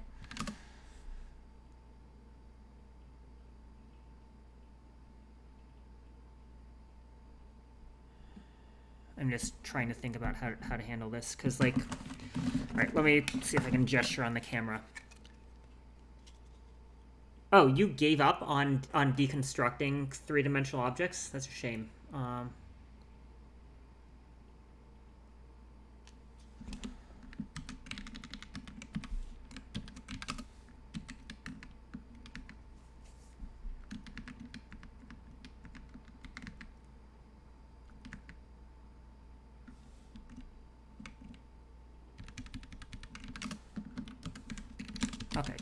I'm just trying to think about how to handle this because, like, all right, let me see if I can gesture on the camera. Oh, you gave up on deconstructing three-dimensional objects? That's a shame. Okay.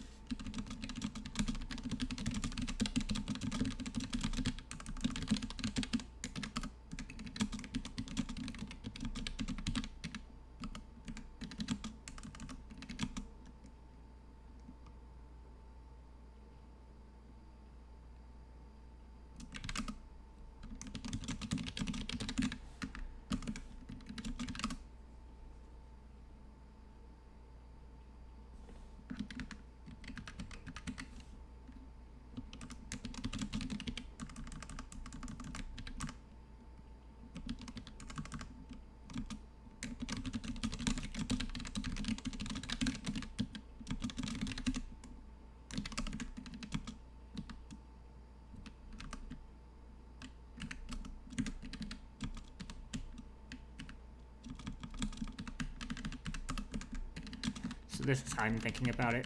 So this is how I'm thinking about it.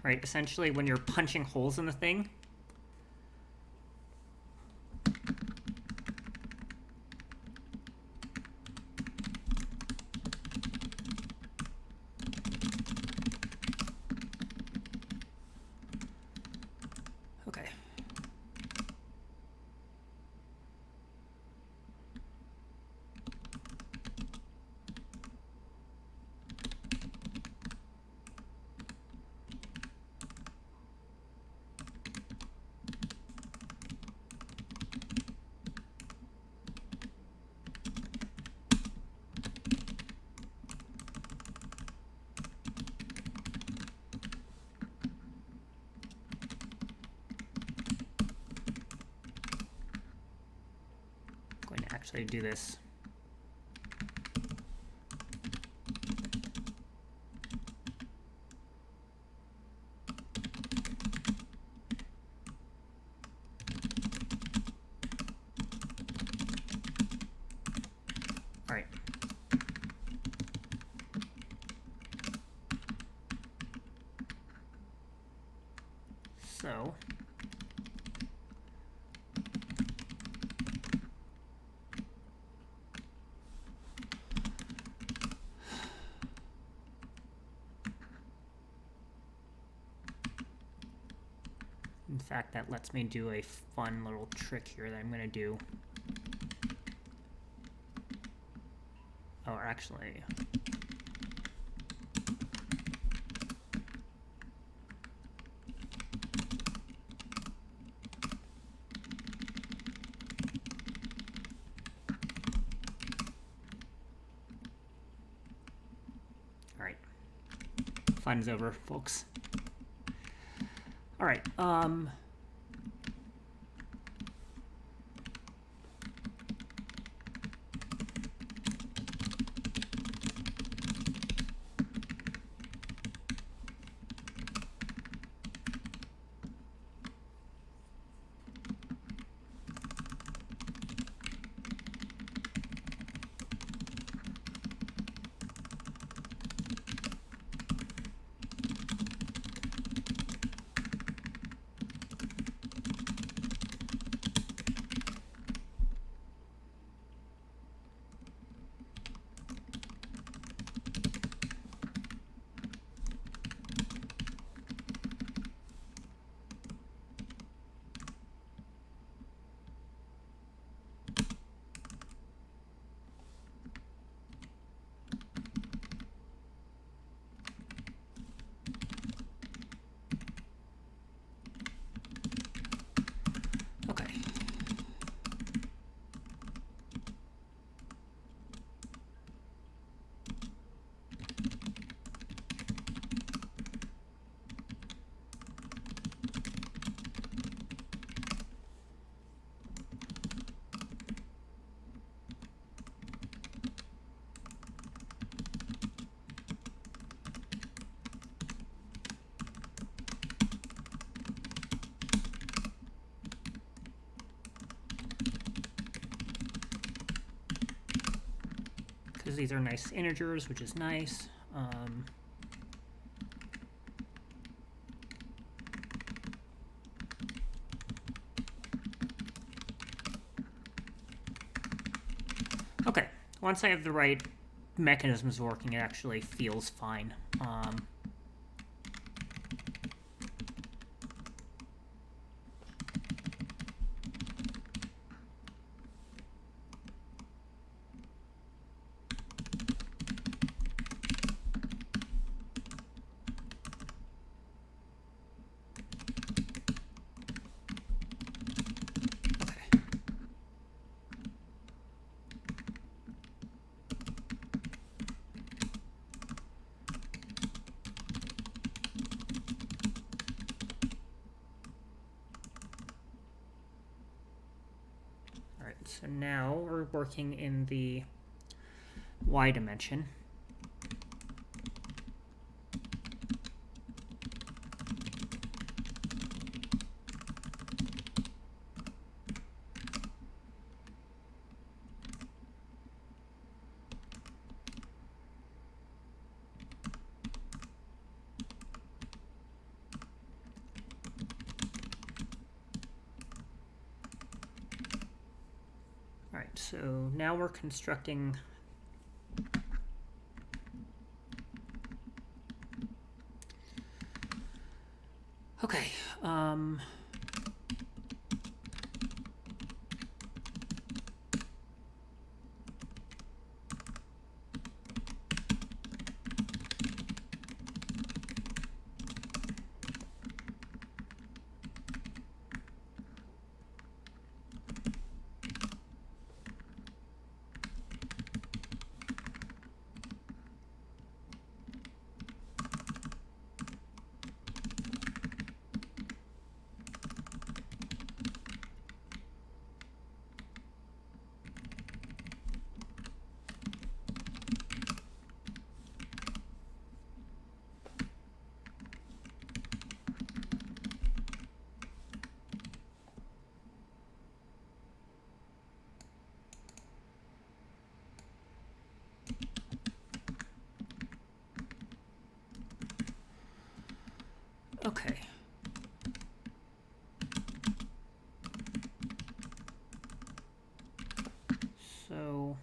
Right, essentially when you're punching holes in the thing, okay. I'm going to actually do this. All right. So in fact, that lets me do a fun little trick here that I'm going to do. Oh, actually, all right. Fun's over, folks. All right. because these are nice integers, which is nice. Okay, once I have the right mechanisms working, it actually feels fine. So now we're working in the y dimension. So now we're constructing okay. Okay. So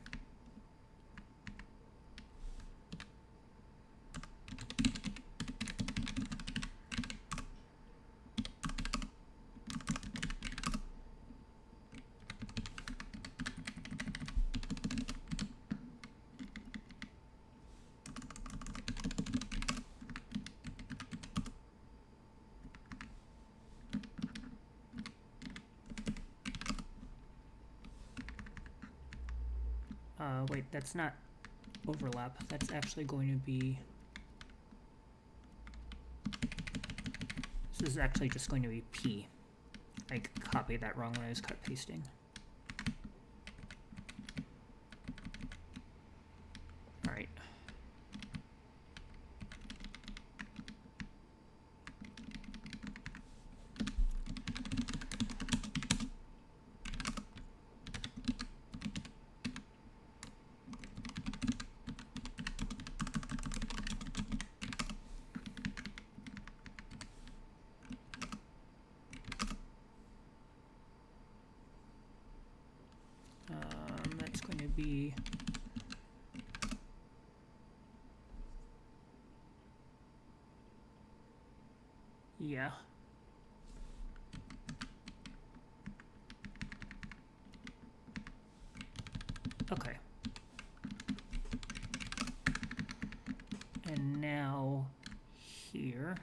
wait, that's not overlap. That's actually going to be, this is actually just going to be P. I copied that wrong when I was cut pasting. All right. That's going to be yeah. Okay. And now here.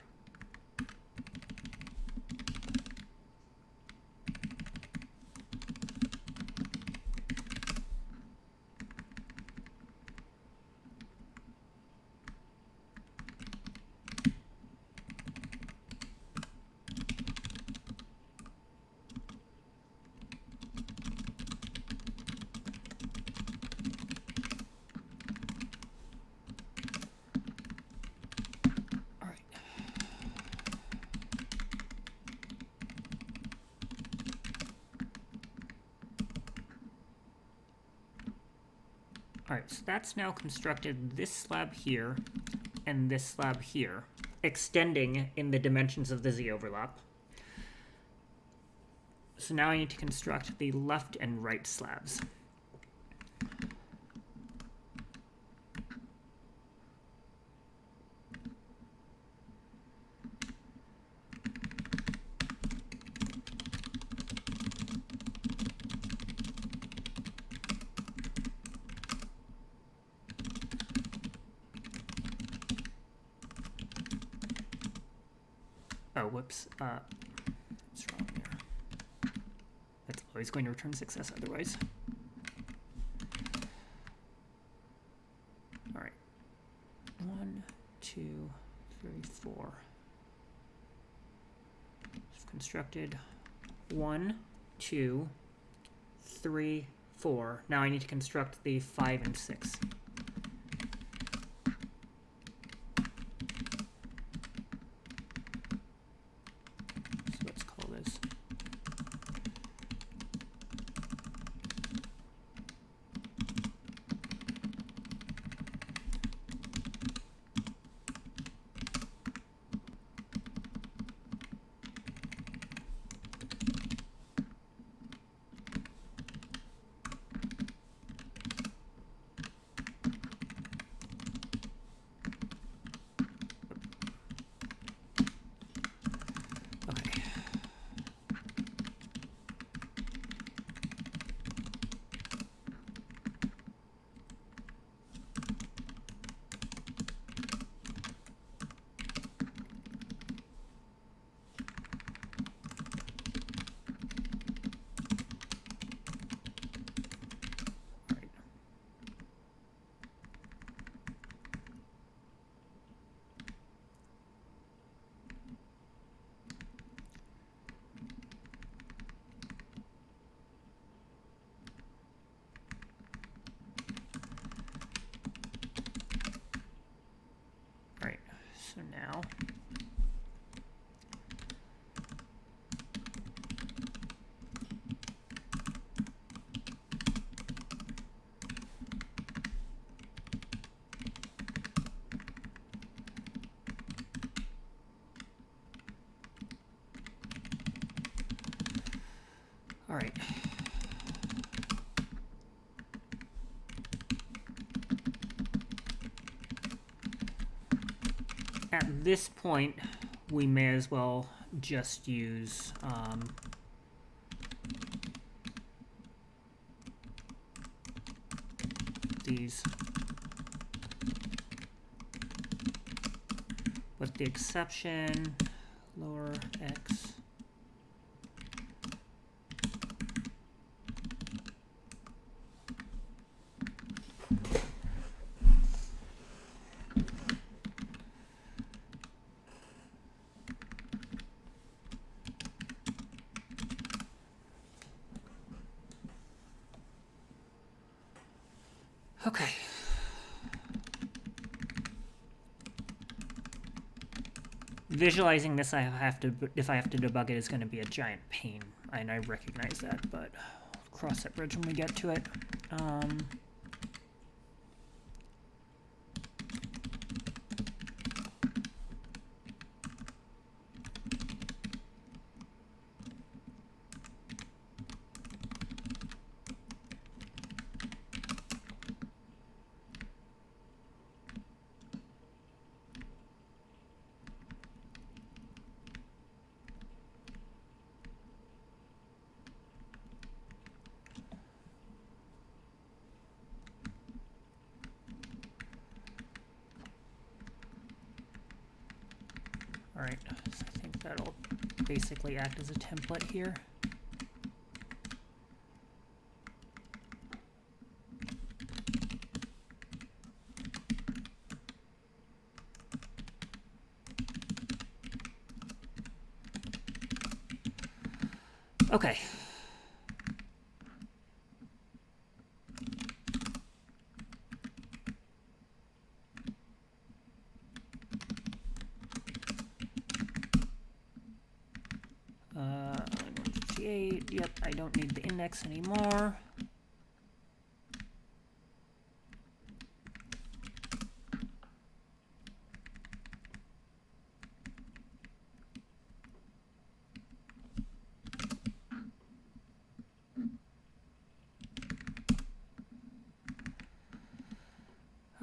Alright, so that's now constructed this slab here and this slab here, extending in the dimensions of the z-overlap. So now I need to construct the left and right slabs. Oh, whoops. What's wrong here? That's always going to return success otherwise. All right. 1, 2, 3, 4. I've constructed 1, 2, 3, 4. Now I need to construct the 5 and 6. So now all right. At this point, we may as well just use these, with the exception lower x. Okay. Visualizing this, if I have to debug it, is going to be a giant pain, and I recognize that, but I'll cross that bridge when we get to it. All right, so I think that'll basically act as a template here. Okay. Yep, I don't need the index anymore.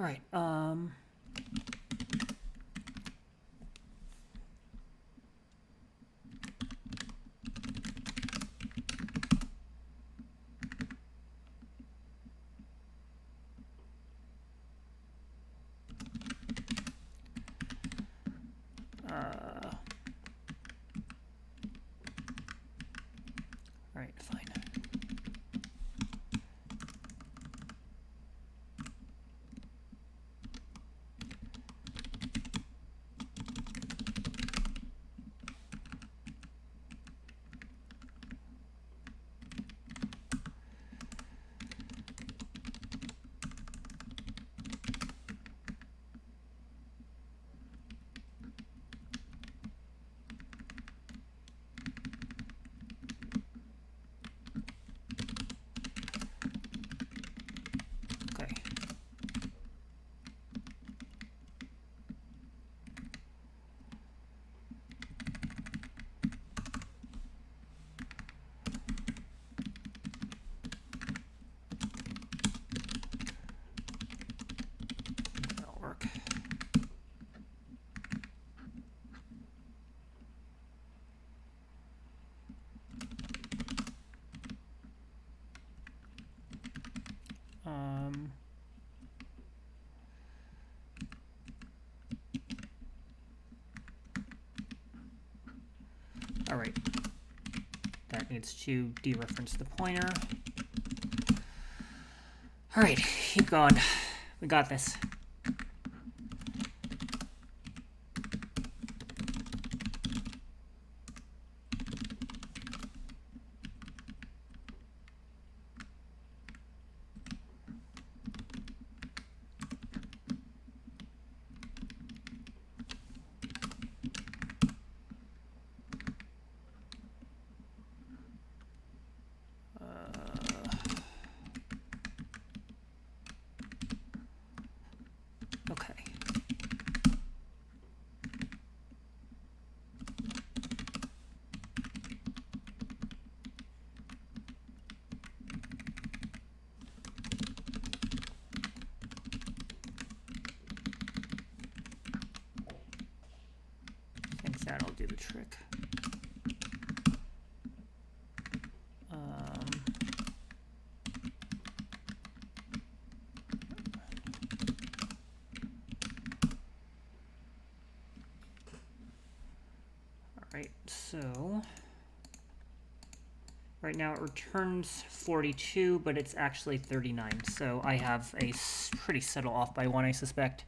All right. All right, fine. Okay. That'll work. All right. That needs to dereference the pointer. All right, keep going. We got this. Okay. I think that'll do the trick. Alright, so right now it returns 42, but it's actually 39, so I have a pretty subtle off by 1, I suspect.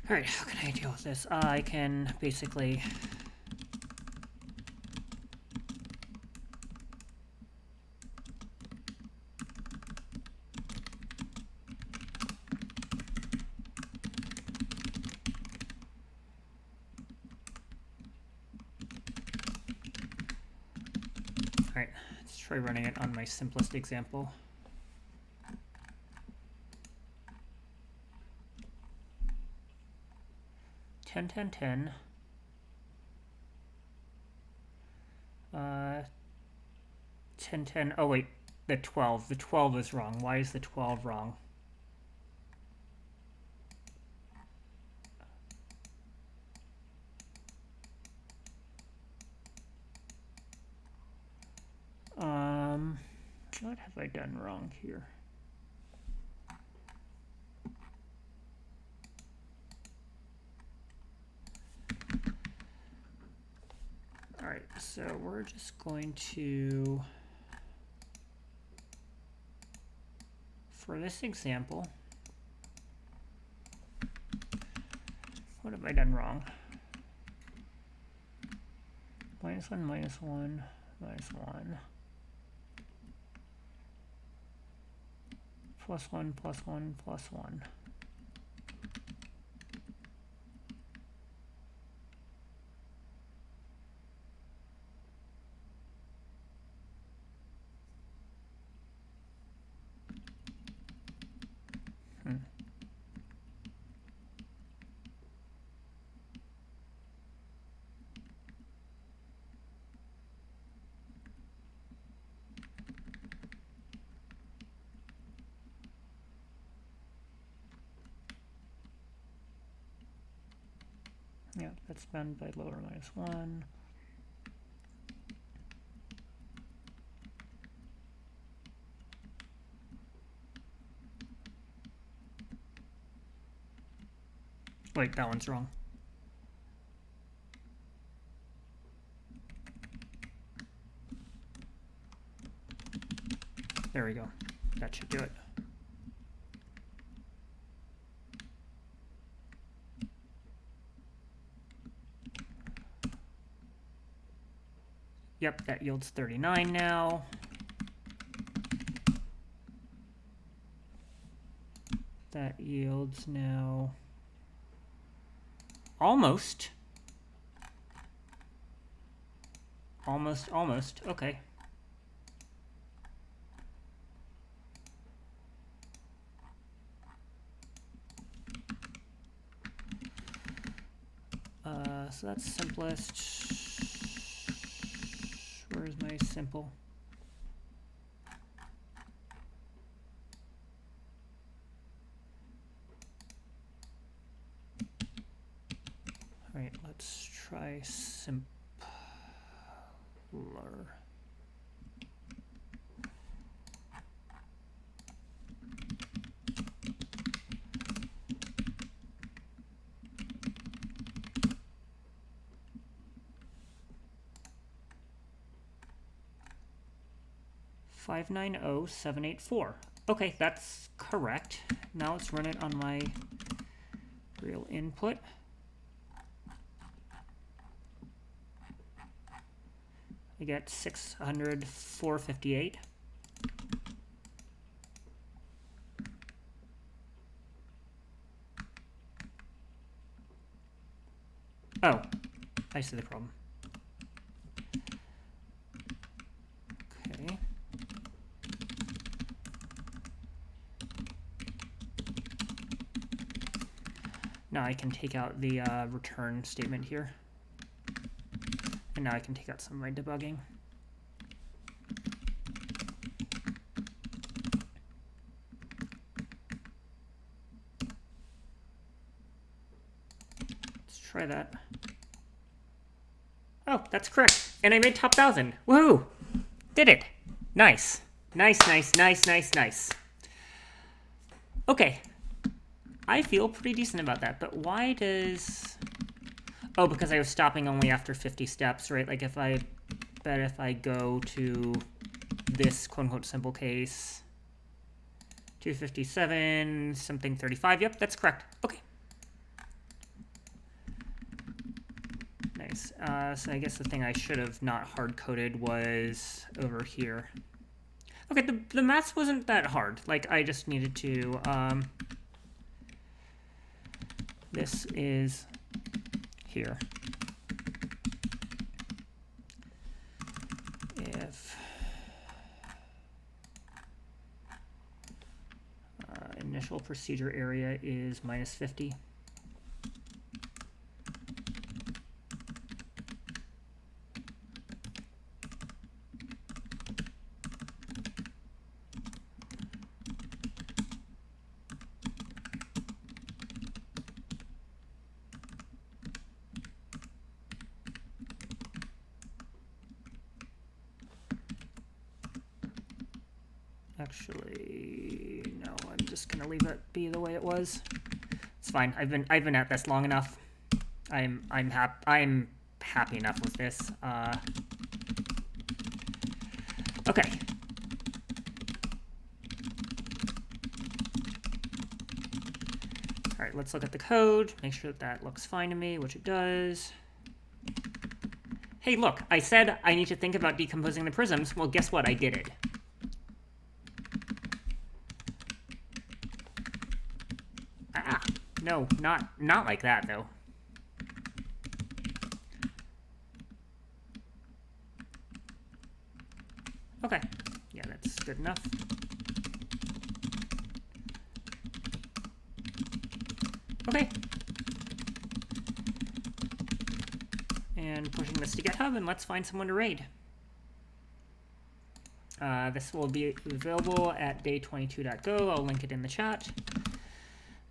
Alright, how can I deal with this? I can basically... Alright, let's try running it on my simplest example. Ten, 10, 10. 10, 10. Oh, wait. The 12. The 12 is wrong. Why is the 12 wrong? What have I done wrong here? Alright, so we're just going to, for this example, What have I done wrong? -1, -1, -1. +1, +1, +1. Yeah, that's bound by lower -1. Wait, that one's wrong. There we go. That should do it. Yep, that yields 39 now. That yields now almost. Almost. Okay. So that's simplest. Where's my simple? All right, let's try simpler. 590784. Okay, that's correct. Now let's run it on my real input. I get 600, 458. Oh, I see the problem. Okay. Now I can take out the return statement here. And now I can take out some of my debugging. Let's try that. Oh, that's correct. And I made top 1,000. Woohoo! Did it. Nice. Nice. Okay. I feel pretty decent about that, but why does... Oh, because I was stopping only after 50 steps, right? Like if I go to this quote-unquote simple case, 257, something 35. Yep, that's correct. Okay. Nice. So I guess the thing I should have not hard-coded was over here. Okay, the maths wasn't that hard. Like, I just needed to... this is here. If initial procedure area is -50. Actually, no, I'm just gonna leave it be the way it was. It's fine. I've been at this long enough. I'm happy enough with this. Okay. All right, let's look at the code, make sure that that looks fine to me, which it does. Hey, look, I said I need to think about decomposing the prisms. Well, guess what? I did it. Ah, no, not like that, though. Okay, yeah, that's good enough. Okay. And pushing this to GitHub, and let's find someone to raid. This will be available at day22.go. I'll link it in the chat.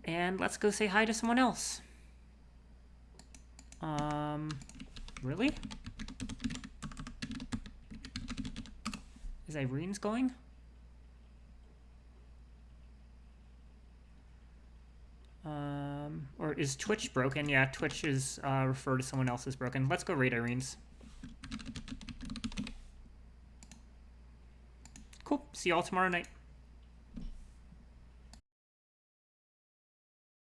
And let's go say hi to someone else. Really? Is Irene's going? Or is Twitch broken? Yeah, Twitch is referred to someone else as broken. Let's go raid Irene's. Cool. See y'all tomorrow night.